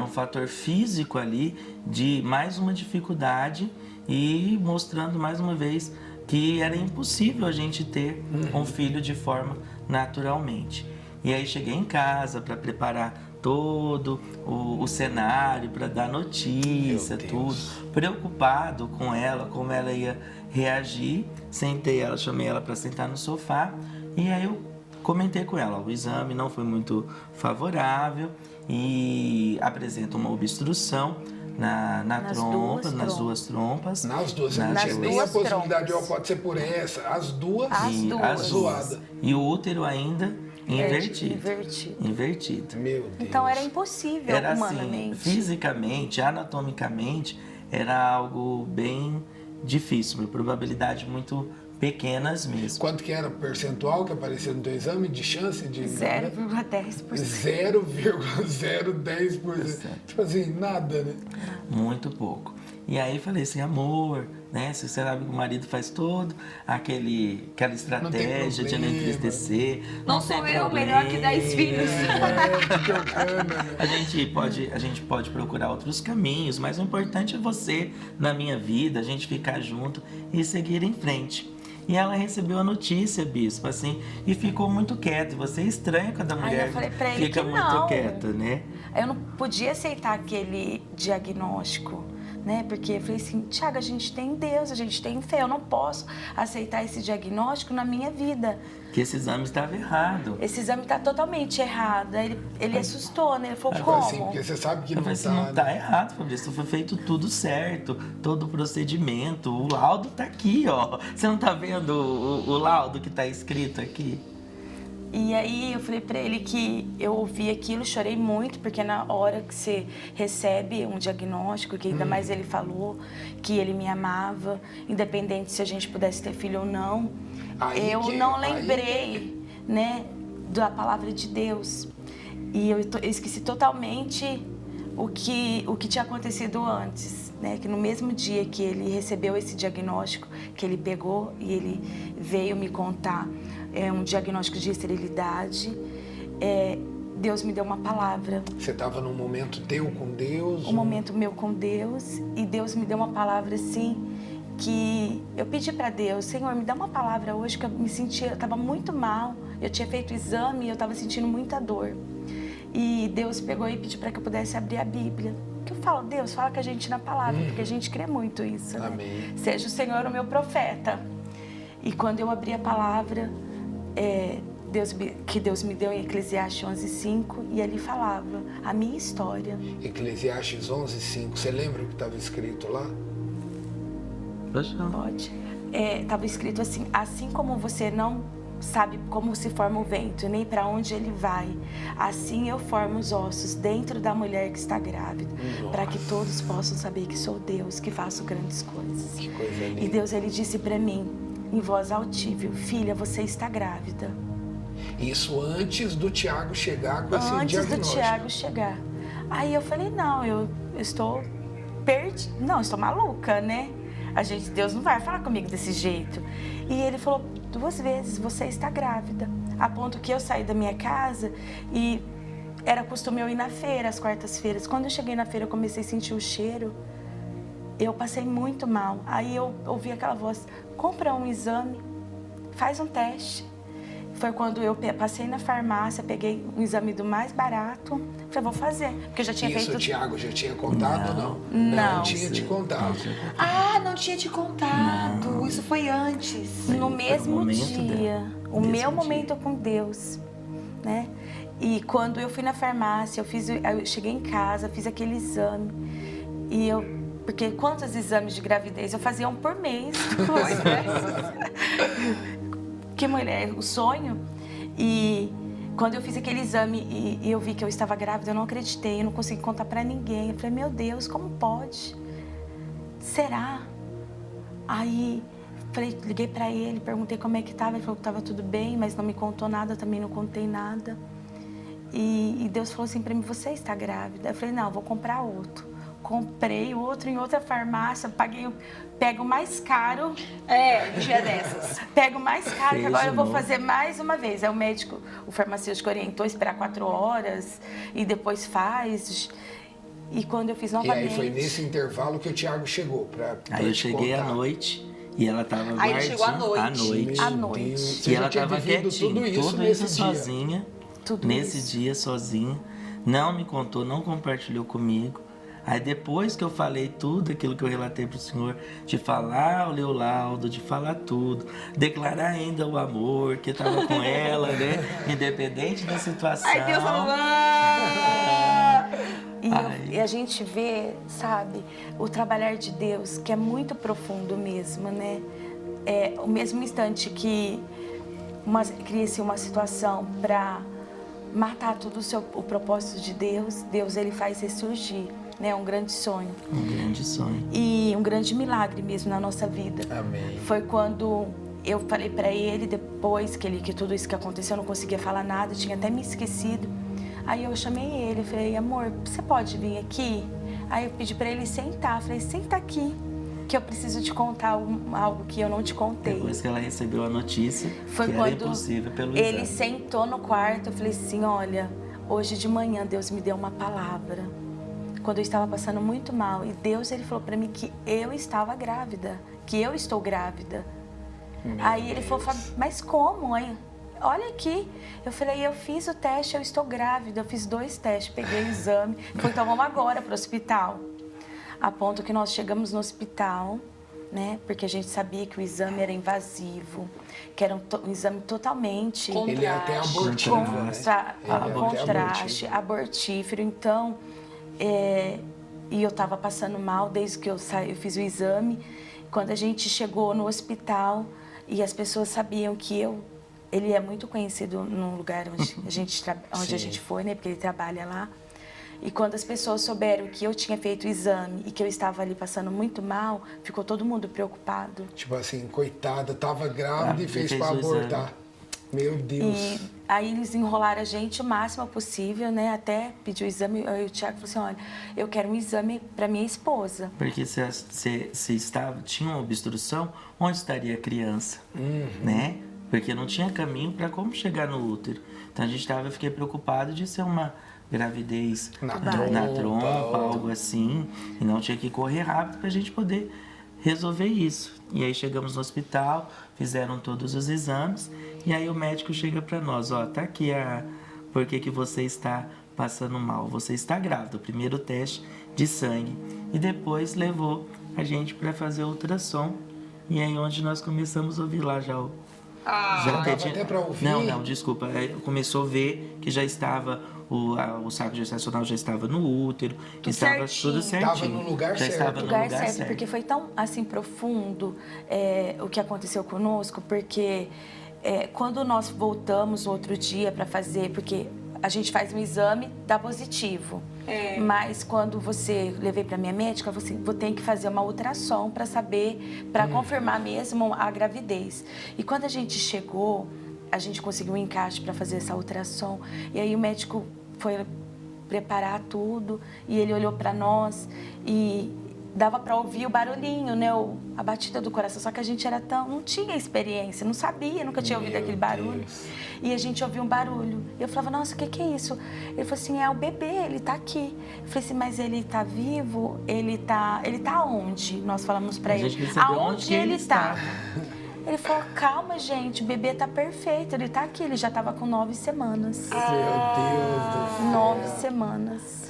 um fator físico ali de mais uma dificuldade e mostrando mais uma vez que era impossível a gente ter um filho de forma naturalmente. E aí cheguei em casa para preparar todo o cenário, para dar notícia, Meu tudo. Deus. Preocupado com ela, como ela ia reagir. Sentei ela, chamei ela para sentar no sofá e aí eu comentei com ela, o exame não foi muito favorável e apresenta uma obstrução nas duas trompas. Nas duas, você não Nas tinha nem a duas possibilidade, trompas. pode ser por essa, as duas, As duas. zoada. E o útero ainda invertido. Invertido. Meu Deus. Então era impossível Era assim, humanamente. fisicamente, anatomicamente, era algo bem difícil, uma probabilidade muito pequenas mesmo. Quanto que era o percentual que apareceu no teu exame de chance de... 0,10%. 0,010%. Tipo assim, nada, né? Muito pouco. E aí falei assim, amor, né? Você sabe que o marido faz todo aquela estratégia de não problema. entristecer. Não tem sou eu, problema. melhor que 10 filhos. A gente pode procurar outros caminhos, mas o importante é você na minha vida, a gente ficar junto e seguir em frente. E ela recebeu a notícia, bispo, assim, e ficou muito quieta. E você é estranho quando a mulher eu falei pra ele fica que muito não. quieta, né? Eu não podia aceitar aquele diagnóstico, né? Porque eu falei assim, Tiago, a gente tem Deus, a gente tem fé, eu não posso aceitar esse diagnóstico na minha vida. Que esse exame estava errado. Esse exame tá totalmente errado. Aí ele assustou, né? Ele falou, Tipo como? assim, porque você sabe que Eu não falei assim, tá... não tá errado, Fabrício. Foi feito tudo certo, todo o procedimento. O laudo tá aqui, ó. Você não tá vendo o laudo que tá escrito aqui? E aí eu falei pra ele que eu ouvi aquilo, chorei muito, porque na hora que você recebe um diagnóstico, que ainda mais ele falou que ele me amava, independente se a gente pudesse ter filho ou não, eu não lembrei, né, da palavra de Deus. E eu esqueci totalmente o que tinha acontecido antes, né? Que no mesmo dia que ele recebeu esse diagnóstico, que ele pegou e ele veio me contar um diagnóstico de esterilidade, Deus me deu uma palavra. Você estava num momento teu com Deus? Um momento meu com Deus, e Deus me deu uma palavra assim, que eu pedi para Deus, Senhor, me dá uma palavra hoje, que eu me sentia, eu estava muito mal, eu tinha feito o exame e eu estava sentindo muita dor. E Deus pegou e pediu para que eu pudesse abrir a Bíblia. Que eu falo, Deus, fala com a gente na palavra, porque a gente crê muito isso, né? Amém. Seja o Senhor o meu profeta. E quando eu abri a palavra, Deus me deu em Eclesiastes 11:5, e ali falava a minha história. Eclesiastes 11:5. Você lembra o que estava escrito lá? Pode. Estava escrito assim, assim como você não sabe como se forma o vento, nem para onde ele vai, assim eu formo os ossos dentro da mulher que está grávida, para que todos possam saber que sou Deus, que faço grandes coisas. Que coisa linda. E Deus, ele disse para mim, em voz altível, filha, você está grávida. Isso antes do Tiago chegar com esse Antes do diagnóstico. Tiago chegar. Aí eu falei, não, eu estou perdida, não, estou maluca, né? Deus não vai falar comigo desse jeito. E ele falou 2 vezes, você está grávida. A ponto que eu saí da minha casa e era costume eu ir na feira, às quartas-feiras. Quando eu cheguei na feira, eu comecei a sentir o cheiro. Eu passei muito mal. Aí eu ouvi aquela voz, compra um exame, faz um teste. Foi quando eu passei na farmácia, peguei um exame do mais barato. Falei, vou fazer, porque eu já tinha Isso feito... o Tiago já tinha contado ou não? Não. tinha te contado. Ah, não tinha te contado. Isso foi antes. No mesmo momento dia, dela. o Mesmo meu dia. momento com Deus, né? E quando eu fui na farmácia, eu cheguei em casa, fiz aquele exame e porque quantos exames de gravidez eu fazia um por mês? Que mulher, o sonho. E Quando eu fiz aquele exame e eu vi que eu estava grávida, eu não acreditei, eu não consegui contar pra ninguém. Eu falei, meu Deus, como pode? Será? Aí liguei pra ele, perguntei como é que tava, ele falou que tava tudo bem, mas não me contou nada, também não contei nada. E Deus falou assim pra mim, você está grávida? Eu falei, não, vou comprar outro. Comprei outro em outra farmácia, pego mais caro. Dia dessas. Pego mais caro, que agora eu vou novo. fazer mais uma vez. Aí o médico, o farmacêutico orientou a esperar 4 horas e depois faz. E quando eu fiz E novamente... aí foi nesse intervalo que o Thiago chegou pra Aí eu te cheguei à contar. noite e ela tava Aí ele chegou à guardinha noite. À Meu noite. Deus, E você já ela tinha tava vivido quietinha, tudo isso tudo nesse isso dia. sozinha, Tudo nesse isso. dia sozinha, não me contou, não compartilhou comigo. Aí depois que eu falei tudo aquilo que eu relatei pro senhor, de falar o meu laudo, de falar tudo, declarar ainda o amor que tava com ela, né? Independente da situação. Aí Deus falou, E a gente vê, sabe, o trabalhar de Deus, que é muito profundo mesmo, né? É o mesmo instante que cria-se uma situação para matar todo o propósito de Deus, Deus ele faz ressurgir, né? Um grande sonho. Um grande sonho. E um grande milagre mesmo na nossa vida. Amém. Foi quando eu falei para ele, depois que tudo isso que aconteceu, eu não conseguia falar nada, tinha até me esquecido. Aí eu chamei ele, falei, amor, você pode vir aqui? Aí eu pedi para ele sentar, falei, senta aqui, que eu preciso te contar algo que eu não te contei. Depois que ela recebeu a notícia, Foi que era quando impossível pelo ele exame. sentou no quarto, eu falei assim, olha, hoje de manhã Deus me deu uma palavra. Quando eu estava passando muito mal, e Deus ele falou para mim que eu estava grávida, que eu estou grávida. Aí ele falou, mas como? Aí, olha aqui. Eu falei, eu fiz o teste, eu estou grávida. Eu fiz 2 testes, peguei o exame. Falei, então vamos agora para o hospital. A ponto que nós chegamos no hospital, né? Porque a gente sabia que o exame era invasivo, que era um exame totalmente... Ele é até abortivo, né? Contraste, abortífero. Então, e eu estava passando mal desde que eu fiz o exame. Quando a gente chegou no hospital e as pessoas sabiam que ele é muito conhecido no lugar onde a gente foi, né? Porque ele trabalha lá. E quando as pessoas souberam que eu tinha feito o exame e que eu estava ali passando muito mal, ficou todo mundo preocupado. Tipo assim, coitada, tava grávida e fez pra o exame. abortar. Meu Deus. E aí eles enrolaram a gente o máximo possível, né? Até pediu o exame. Aí o Thiago falou assim, olha, eu quero um exame para minha esposa. Porque se tinha uma obstrução, onde estaria a criança, né? Porque não tinha caminho para como chegar no útero. Então fiquei preocupado de ser uma gravidez Na trompa, algo assim. E não tinha que correr rápido para a gente poder resolver isso. E aí chegamos no hospital, fizeram todos os exames. E aí o médico chega para nós, ó, tá aqui por que você está passando mal. Você está grávida, o primeiro teste de sangue. E depois levou a gente para fazer o ultrassom. E aí onde nós começamos a ouvir lá já o... dava até pra ouvir? Não, desculpa. Aí começou a ver que já estava, o saco gestacional já estava no útero, que estava tudo certinho. Estava no lugar já certo. estava no lugar certo. Porque foi tão, assim, profundo o que aconteceu conosco, porque quando nós voltamos no outro dia para fazer, porque a gente faz um exame, dá positivo. Mas quando levei para minha médica, vou ter que fazer uma ultrassom para saber, para confirmar mesmo a gravidez. E quando a gente chegou, a gente conseguiu um encaixe para fazer essa ultrassom. E aí o médico foi preparar tudo e ele olhou para nós e dava para ouvir o barulhinho, né? A batida do coração. Só que a gente não tinha experiência, não sabia, nunca tinha ouvido aquele barulho. E a gente ouviu um barulho. E eu falava, nossa, o que é isso? Ele falou assim, é o bebê, ele tá aqui. Eu falei assim, mas ele tá vivo? Ele tá onde? Nós falamos para ele. Aonde ele tá? Ele falou, calma, gente, o bebê tá perfeito, ele tá aqui, ele já tava com 9 semanas. Meu Deus do céu. 9 semanas.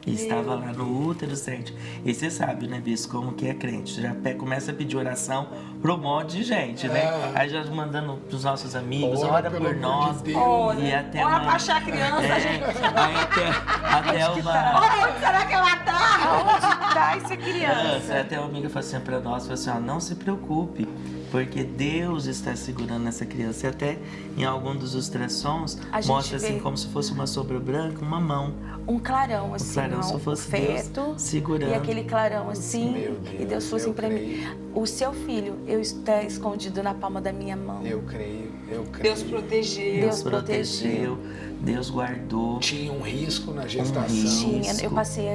E estava lá no útero, certo? E você sabe, né, Bispo, como que é crente. Já começa a pedir oração para um monte de gente, né? Aí já mandando pros nossos amigos, ora por nós. E até ora pra achar a criança, gente. Aí até uma... Onde será que ela tá? Onde tá essa criança? Até uma amiga falou assim pra nós, falou assim, ó, não se preocupe, porque Deus está segurando essa criança. E até em algum dos ultrassons A gente mostra assim vê como se fosse uma sombra branca, uma mão. um clarão assim, clarão, se ó, fosse o feto Deus segurando. e aquele clarão assim, Meu Deus, e Deus falou assim eu pra mim: creio. o seu filho está escondido na palma da minha mão. Eu creio. Deus protegeu. Deus protegeu. Deus guardou. Tinha um risco na gestação. risco. Tinha, eu passei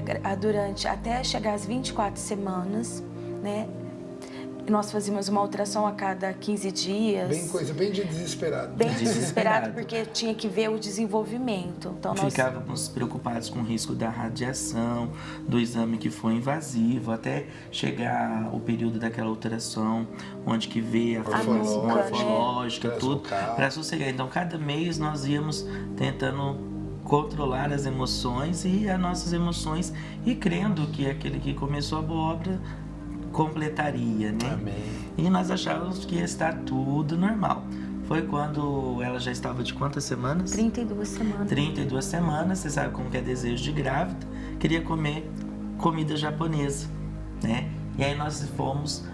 durante até chegar às 24 semanas, né? Nós fazíamos uma ultrassom a cada 15 dias. Bem de desesperado. Bem desesperado, Desesperado. porque tinha que ver o desenvolvimento. Então nós Ficávamos preocupados com o risco da radiação, do exame que foi invasivo, até chegar o período daquela ultrassom, onde que vê a formação nuca, né? morfológica, tudo, Translocar. para sossegar. Então, cada mês nós íamos tentando controlar as emoções e as nossas emoções e crendo que aquele que começou a boa obra completaria, né? Amém. E nós achávamos que ia estar tudo normal. Foi quando ela já estava de quantas semanas? 32 semanas. 32 semanas, você sabe como que é desejo de grávida, queria comer comida japonesa, né? E aí nós fomos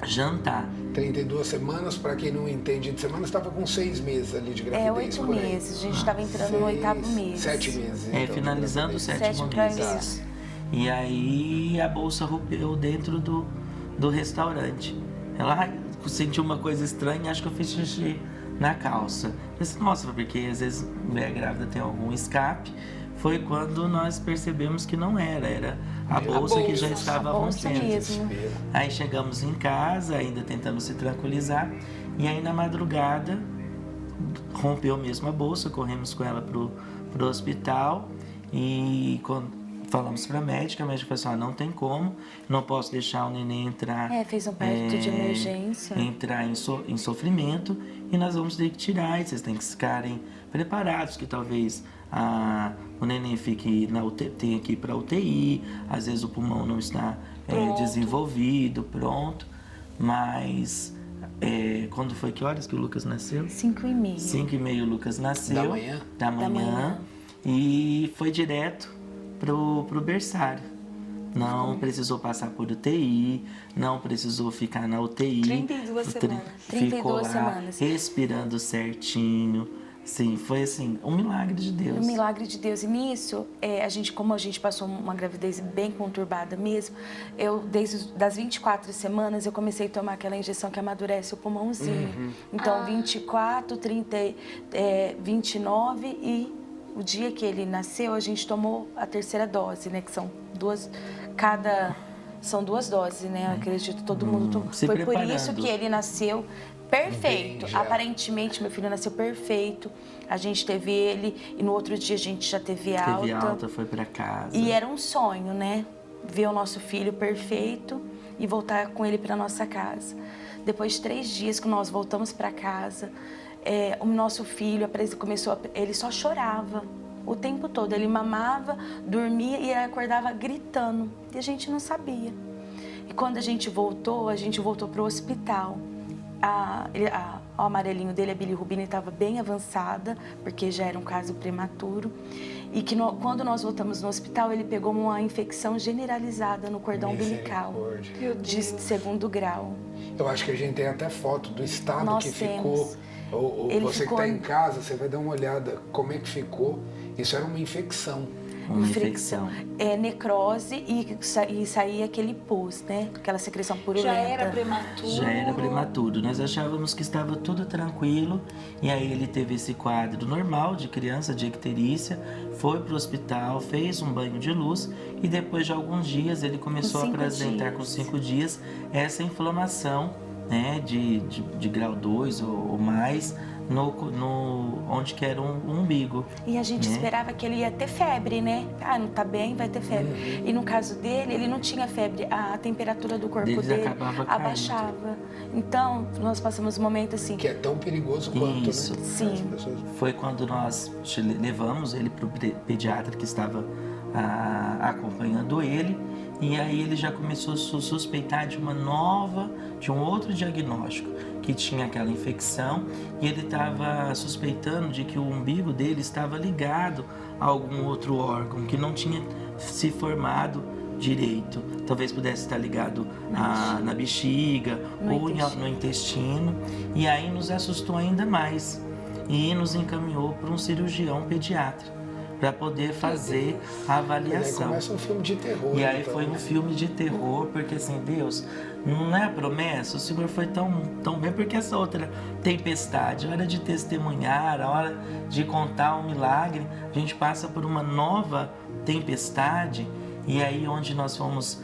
jantar. 32 semanas, para quem não entende de semana, estava com 6 meses ali de gravidez. 8 por aí. meses, a gente estava entrando no 8º mês. 7 meses. então, de Finalizando o gravidez. 7º Sétimo mês. mês. E aí a bolsa rompeu dentro do restaurante. Ela sentiu uma coisa estranha, acho que eu fiz xixi na calça. Eu disse, nossa, porque às vezes mulher grávida tem algum escape. Foi quando nós percebemos que não era a bolsa que já estava A bolsa rompendo. mesmo. Desespero. Aí chegamos em casa, ainda tentando se tranquilizar, e aí na madrugada rompeu mesmo a bolsa, corremos com ela pro hospital e quando falamos para a médica falou assim, não tem como, não posso deixar o neném entrar. Fez um parto de emergência. Entrar em sofrimento e nós vamos ter que tirar, e vocês têm que ficarem preparados, que talvez o neném fique na UTI, tenha que ir para UTI, às vezes o pulmão não está desenvolvido, pronto, mas quando foi, que horas que o Lucas nasceu? 5h30. 5h30 o Lucas nasceu. Da manhã? Da manhã. E foi direto pro berçário. Não precisou passar por UTI, não precisou ficar na UTI. 32 semanas. Ficou 32 lá semanas. respirando certinho. Sim, foi assim, um milagre de Deus. Um milagre de Deus. E nisso, como a gente passou uma gravidez bem conturbada mesmo, desde das 24 semanas, eu comecei a tomar aquela injeção que amadurece o pulmãozinho. Então, 24, 30, 29 e o dia que ele nasceu, a gente tomou a terceira dose, né? Que são duas doses, né? Eu acredito, todo mundo tomou. Se Foi por preparando. isso que ele nasceu perfeito. Bem, já. Aparentemente, meu filho nasceu perfeito. A gente teve ele e no outro dia a gente já teve alta. Teve alta, foi pra casa. E era um sonho, né? Ver o nosso filho perfeito e voltar com ele para nossa casa. Depois de 3 dias que nós voltamos para casa, o nosso filho ele só chorava o tempo todo. Ele mamava, dormia e acordava gritando. E a gente não sabia. E quando a gente voltou para o hospital. O amarelinho dele, a bilirrubina, estava bem avançada, porque já era um caso prematuro. E que quando nós voltamos no hospital, ele pegou uma infecção generalizada no cordão umbilical, de 2º grau. Eu acho que a gente tem até foto do estado Nós que temos. ficou. Ou você que está em casa, você vai dar uma olhada como é que ficou. Isso era uma infecção. Uma infecção. Necrose e saía aquele pus, né? Aquela secreção purulenta. Já era prematuro. Já era prematuro. Nós achávamos que estava tudo tranquilo e aí ele teve esse quadro normal de criança, de icterícia, foi para o hospital, fez um banho de luz e depois de alguns dias ele começou a apresentar com 5 dias essa inflamação, né, de grau 2 ou mais, onde que era um umbigo. E a gente esperava que ele ia ter febre, né? Não tá bem, vai ter febre. E no caso dele, ele não tinha febre. A temperatura do corpo dele abaixava. Então, nós passamos um momento assim... Que é tão perigoso quanto, Isso. né? Sim. Foi quando nós levamos ele para o pediatra que estava acompanhando ele. E aí ele já começou a suspeitar de um outro diagnóstico, que tinha aquela infecção, e ele estava suspeitando de que o umbigo dele estava ligado a algum outro órgão, que não tinha se formado direito. Talvez pudesse estar ligado na bexiga ou no intestino. E aí nos assustou ainda mais e nos encaminhou para um cirurgião pediatra para poder fazer a avaliação. E aí começa um filme de terror. E aí então, foi um filme de terror, porque assim, Deus, não é a promessa, o Senhor foi tão bem, porque essa outra tempestade, a hora de testemunhar, a hora de contar um milagre, a gente passa por uma nova tempestade, e aí onde nós fomos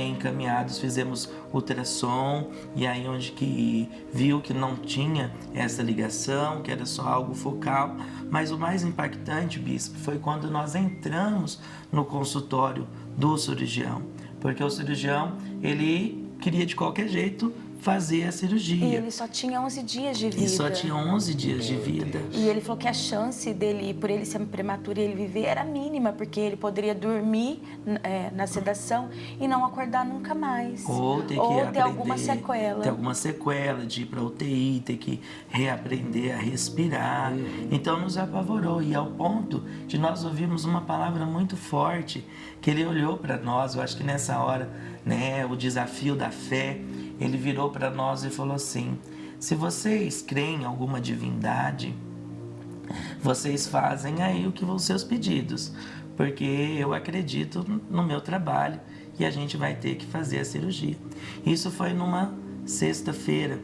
encaminhados, fizemos ultrassom, e aí onde que viu que não tinha essa ligação, que era só algo focal. Mas o mais impactante, bispo, foi quando nós entramos no consultório do cirurgião, porque o cirurgião, ele queria de qualquer jeito fazer a cirurgia. E ele só tinha 11 dias de vida. E só tinha 11 dias de vida. E ele falou que a chance dele, por ele ser prematuro e ele viver, era mínima, porque ele poderia dormir na sedação e não acordar nunca mais. Ou ter que ter alguma sequela. Ter alguma sequela, de ir para UTI, ter que reaprender a respirar. Então nos apavorou, e ao ponto de nós ouvirmos uma palavra muito forte, que ele olhou para nós, eu acho que nessa hora, né, o desafio da fé, ele virou para nós e falou assim: se vocês creem em alguma divindade, vocês fazem aí o que vão ser os pedidos, porque eu acredito no meu trabalho e a gente vai ter que fazer a cirurgia. Isso foi numa sexta-feira,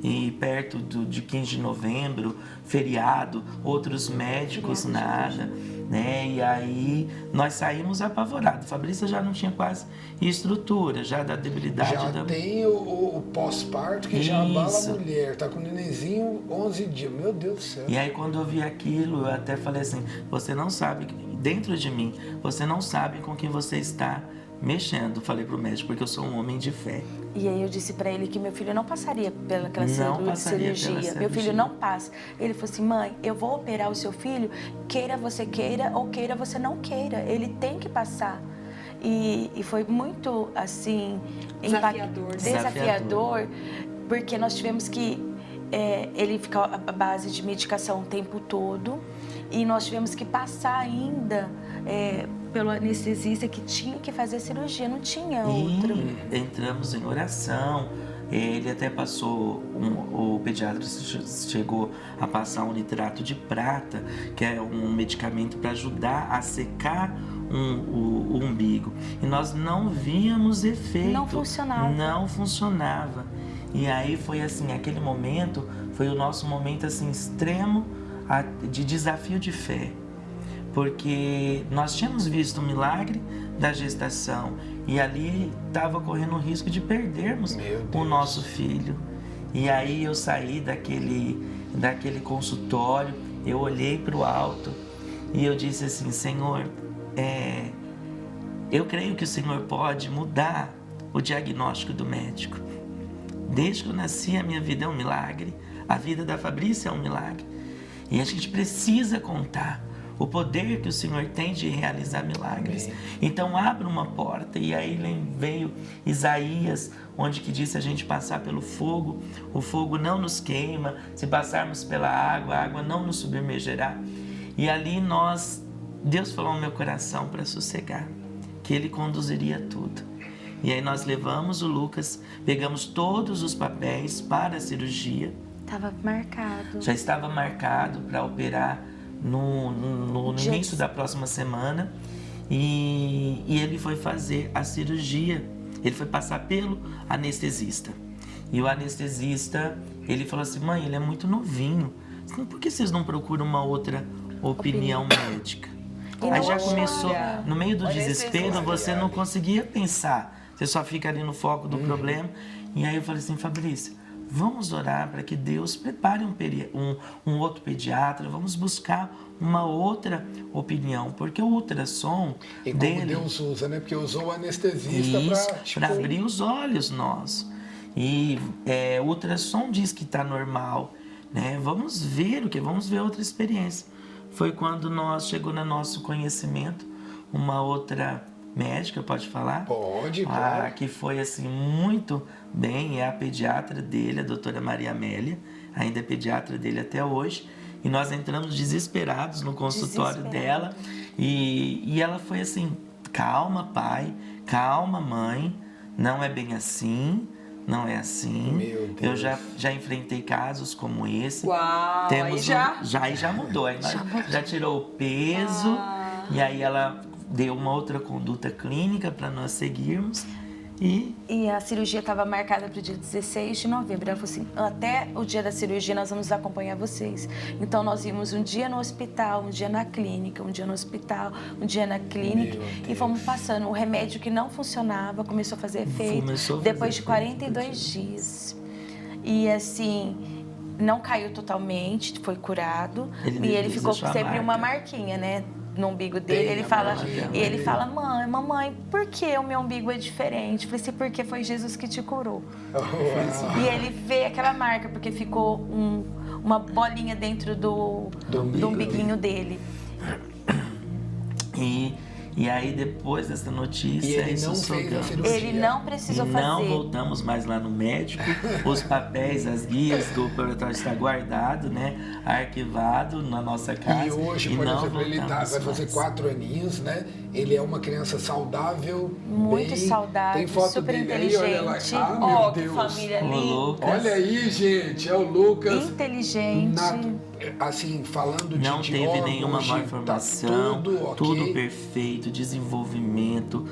e perto de 15 de novembro, feriado, outros médicos nada, né? E aí nós saímos apavorados. Fabrícia já não tinha quase estrutura, já da debilidade. Já tem o pós-parto que já abala a mulher, tá com o nenenzinho 11 dias, meu Deus do céu. E aí quando eu vi aquilo, eu até falei assim: você não sabe, dentro de mim, você não sabe com quem você está mexendo. Falei pro médico, porque eu sou um homem de fé. E aí eu disse pra ele que meu filho não passaria pelaquela cirurgia. Meu filho não passa. Ele falou assim: mãe, eu vou operar o seu filho, queira você queira ou queira você não queira. Ele tem que passar. E foi muito, assim, desafiador, porque nós tivemos que... ele ficou à base de medicação o tempo todo, e nós tivemos que passar ainda pelo anestesista que tinha que fazer cirurgia, não tinha outro. E entramos em oração, ele até passou, o pediatra chegou a passar um nitrato de prata, que é um medicamento para ajudar a secar o umbigo. E nós não víamos efeito. Não funcionava. Não funcionava. E aí foi assim, aquele momento foi o nosso momento assim extremo de desafio de fé. Porque nós tínhamos visto o milagre da gestação e ali estava correndo o risco de perdermos o nosso filho. E aí eu saí daquele consultório, eu olhei para o alto e eu disse assim: Senhor, eu creio que o Senhor pode mudar o diagnóstico do médico. Desde que eu nasci, a minha vida é um milagre, a vida da Fabrícia é um milagre. E a gente precisa contar o poder que o Senhor tem de realizar milagres. Amém. Então abra uma porta. E aí veio Isaías, onde que disse a gente passar pelo fogo, o fogo não nos queima, se passarmos pela água, a água não nos submergerá. E ali Deus falou no meu coração para sossegar, que Ele conduziria tudo. E aí nós levamos o Lucas, pegamos todos os papéis para a cirurgia. Estava marcado. Já estava marcado para operar no início da próxima semana. E ele foi fazer a cirurgia. Ele foi passar pelo anestesista. E o anestesista, ele falou assim: mãe, ele é muito novinho. Por que vocês não procuram uma outra opinião médica? Aí já começou, no meio do desespero, você não conseguia pensar. Você só fica ali no foco do problema. E aí eu falei assim: Fabrícia, vamos orar para que Deus prepare um outro pediatra, vamos buscar uma outra opinião, porque o ultrassom e como dele... Deus usa, né? Porque usou o anestesista para abrir os olhos nossos. E o ultrassom diz que está normal, né? Vamos ver outra experiência. Foi quando chegou no nosso conhecimento uma outra médica, pode falar? Pode, claro. Que foi assim muito bem, é a pediatra dele, a doutora Maria Amélia, ainda é pediatra dele até hoje, e nós entramos desesperados no consultório dela, e ela foi assim: calma, pai, calma, mãe, não é bem assim, não é assim. Meu Deus. Eu já enfrentei casos como esse. Uau, Temos aí já mudou, aí já tirou o peso, e aí ela deu uma outra conduta clínica para nós seguirmos. E a cirurgia estava marcada para o dia 16 de novembro. Ela falou assim, até o dia da cirurgia nós vamos acompanhar vocês. Então nós íamos um dia no hospital, um dia na clínica, um dia no hospital, um dia na clínica. E fomos passando. O remédio que não funcionava começou a fazer efeito depois de 42 dias. E assim, não caiu totalmente, foi curado. E ele ficou sempre uma marquinha, né? No umbigo dele, ele fala, mamãe, por que o meu umbigo é diferente? Eu falei assim, porque foi Jesus que te curou. E ele vê aquela marca, porque ficou uma bolinha dentro do umbiguinho dele. E aí, depois dessa notícia... E ele não fez a cirurgia. Ele não precisou fazer. Não voltamos mais lá no médico. Os papéis, as guias do operatório está guardado, né? Arquivado na nossa casa. E hoje, por exemplo, ele vai fazer 4 aninhos, né? Ele é uma criança saudável. Muito saudável, tem foto super dele inteligente. Aí, olha lá. Ah, meu Deus. Que família linda. Olha aí, gente. É o Lucas. Inteligente. Assim, falando não de teve órgãos, nenhuma malformação, tá tudo perfeito, desenvolvimento,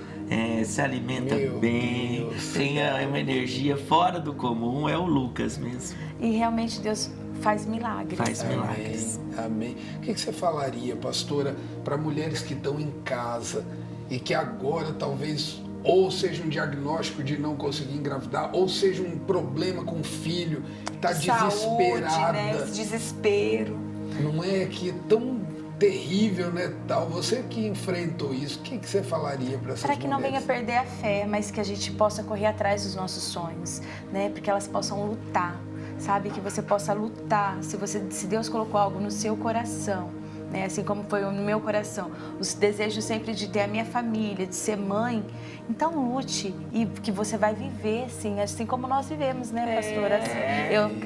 se alimenta bem, tem uma energia fora do comum, é o Lucas mesmo. E realmente Deus faz milagres. Faz milagres. Amém. O que você falaria, pastora, para mulheres que estão em casa e que agora talvez ou seja um diagnóstico de não conseguir engravidar, ou seja um problema com o filho, está desesperada. Né? Esse desespero. Não é que é tão terrível, né, tal. Você que enfrentou isso, o que você falaria para essas mulheres? Para que não venha perder a fé, mas que a gente possa correr atrás dos nossos sonhos, né? Porque elas possam lutar, sabe? Que você possa lutar, se Deus colocou algo no seu coração, né? Assim como foi no meu coração, os desejos sempre de ter a minha família, de ser mãe, então lute e que você vai viver, assim como nós vivemos, né, pastora?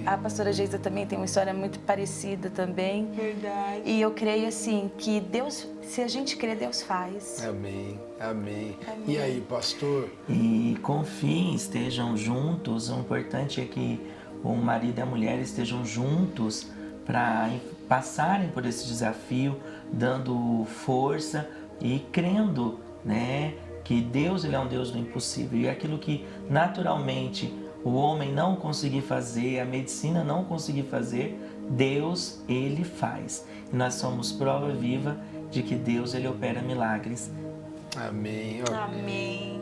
A pastora Geisa também tem uma história muito parecida também. Verdade. E eu creio, assim, que Deus, se a gente crer, Deus faz. Amém, amém. E aí, pastor? E confiem, estejam juntos. O importante é que o marido e a mulher estejam juntos para passarem por esse desafio, dando força e crendo, né, que Deus, ele é um Deus do impossível. E aquilo que naturalmente o homem não conseguir fazer, a medicina não conseguir fazer, Deus, ele faz. E nós somos prova viva de que Deus, ele opera milagres. Amém. Amém.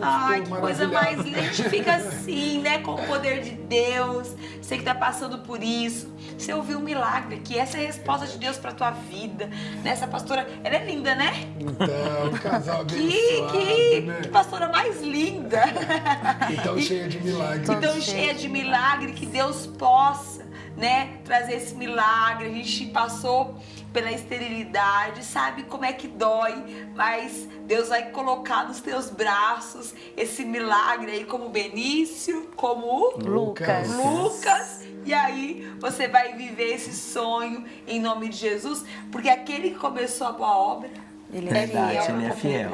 Ai, que coisa mais linda. A gente fica assim, né? Com o poder de Deus. Você que tá passando por isso. Você ouviu um milagre aqui. Essa é a resposta de Deus pra tua vida. Essa pastora, ela é linda, né? Então, casal abençoado, né? Que pastora mais linda. Então cheia de milagres. Então cheia de milagre. Que Deus possa, né, trazer esse milagre. A gente passou pela esterilidade, sabe como é que dói, mas Deus vai colocar nos teus braços esse milagre aí, como Benício, como Lucas. E aí você vai viver esse sonho em nome de Jesus, porque aquele que começou a boa obra, ele é fiel.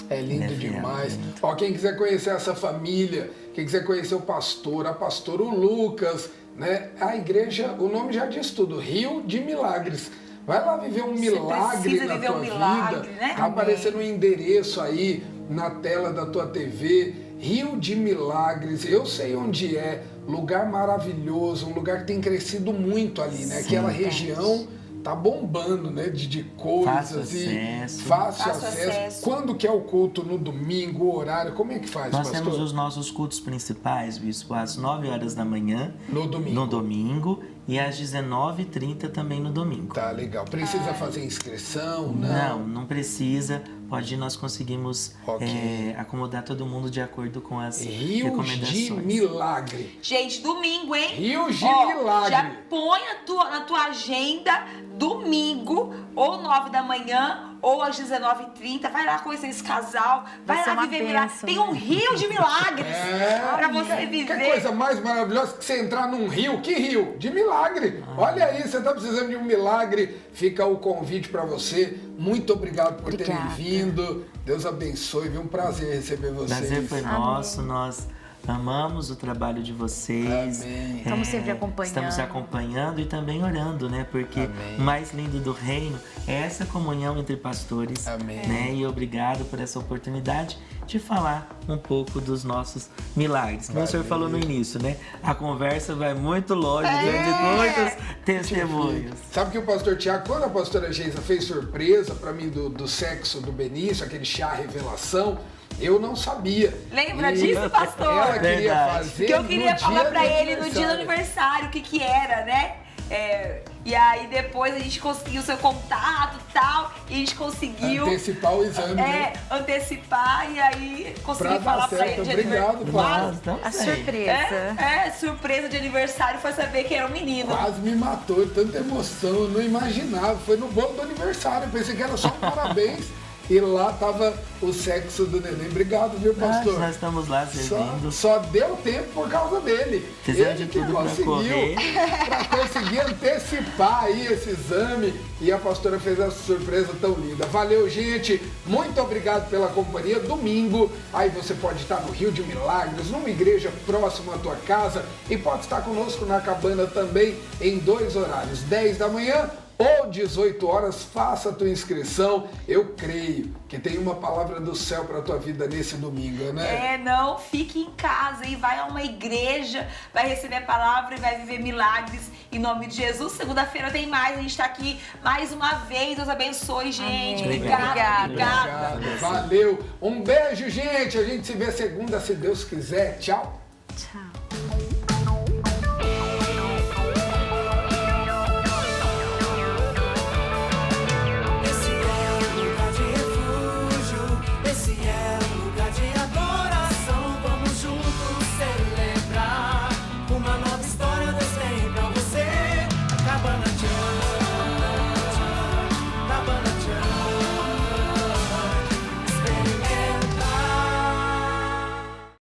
É lindo demais. Ó, quem quiser conhecer essa família, quem quiser conhecer o pastor, a pastora, o Lucas, né? A igreja, o nome já diz tudo, Rio de Milagres. Vai lá viver um milagre na tua vida. Né? Tá aparecendo um endereço aí na tela da tua TV. Rio de Milagres, eu sei onde é. Lugar maravilhoso, um lugar que tem crescido muito ali, né? Aquela região tá bombando, né? De coisas fácil acesso. Quando que é o culto? No domingo, o horário? Como é que faz, Nós pastor? temos os nossos cultos principais, bispo, às 9 horas da manhã. No domingo. E às 19h30 também no domingo. Tá, legal. Precisa fazer inscrição? Não precisa. Pode ir, nós conseguimos acomodar todo mundo de acordo com as recomendações. Rio de Milagre. Gente, domingo, hein? Rio de Milagre. Já põe na tua agenda, domingo, ou 9 da manhã, ou às 19h30. Vai lá conhecer esse casal, vai ser lá uma viver milagres. bênção, Tem um né? rio de milagres pra você Que viver. coisa mais maravilhosa que você entrar num rio. Que rio? De milagre. Olha aí, você tá precisando de um milagre. Fica o convite para você. Muito obrigado por terem Obrigada. vindo. Deus abençoe. Viu? Um prazer receber O vocês. prazer foi nosso, nós amamos o trabalho de vocês. Amém. Estamos sempre acompanhando. Estamos acompanhando e também orando, né? Porque Amém. o mais lindo do reino é essa comunhão entre pastores. Amém. Né? E obrigado por essa oportunidade de falar um pouco dos nossos milagres. Como o senhor falou no início, né? A conversa vai muito longe diante de muitos testemunhos. Sabe que o pastor Tiago, quando a pastora Geisa fez surpresa para mim do sexo do Benício, aquele chá revelação, eu não sabia. Lembra E disso, pastor? Ela queria Verdade. fazer Que eu queria no falar dia pra do ele no dia do aniversário o que era, né? E aí depois a gente conseguiu o seu contato e tal, e a gente conseguiu Antecipar o exame, né? antecipar e aí consegui Pra dar falar pra certo. ele. de Obrigado, Nós pastor. estamos A aí. surpresa. Surpresa de aniversário foi saber que era um menino. Quase me matou, tanta emoção, eu não imaginava. Foi no bolo do aniversário, eu pensei que era só um parabéns. E lá tava o sexo do neném. Obrigado, viu, pastor? Nós estamos lá servindo. Só deu tempo por causa dele. Fizemos Ele de que tudo pra conseguiu, correr. pra conseguir antecipar aí esse exame. E a pastora fez essa surpresa tão linda. Valeu, gente. Muito obrigado pela companhia. Domingo, aí você pode estar no Rio de Milagres, numa igreja próxima à tua casa. E pode estar conosco na cabana também em 2 horários. 10 da manhã ou 18 horas, faça a tua inscrição. Eu creio que tem uma palavra do céu para a tua vida nesse domingo, né? Não fique em casa e vai a uma igreja, vai receber a palavra e vai viver milagres em nome de Jesus. Segunda-feira tem mais, a gente tá aqui mais uma vez. Deus abençoe, gente. Amém. Obrigada. Obrigado. Valeu. Um beijo, gente. A gente se vê segunda, se Deus quiser. Tchau. Tchau.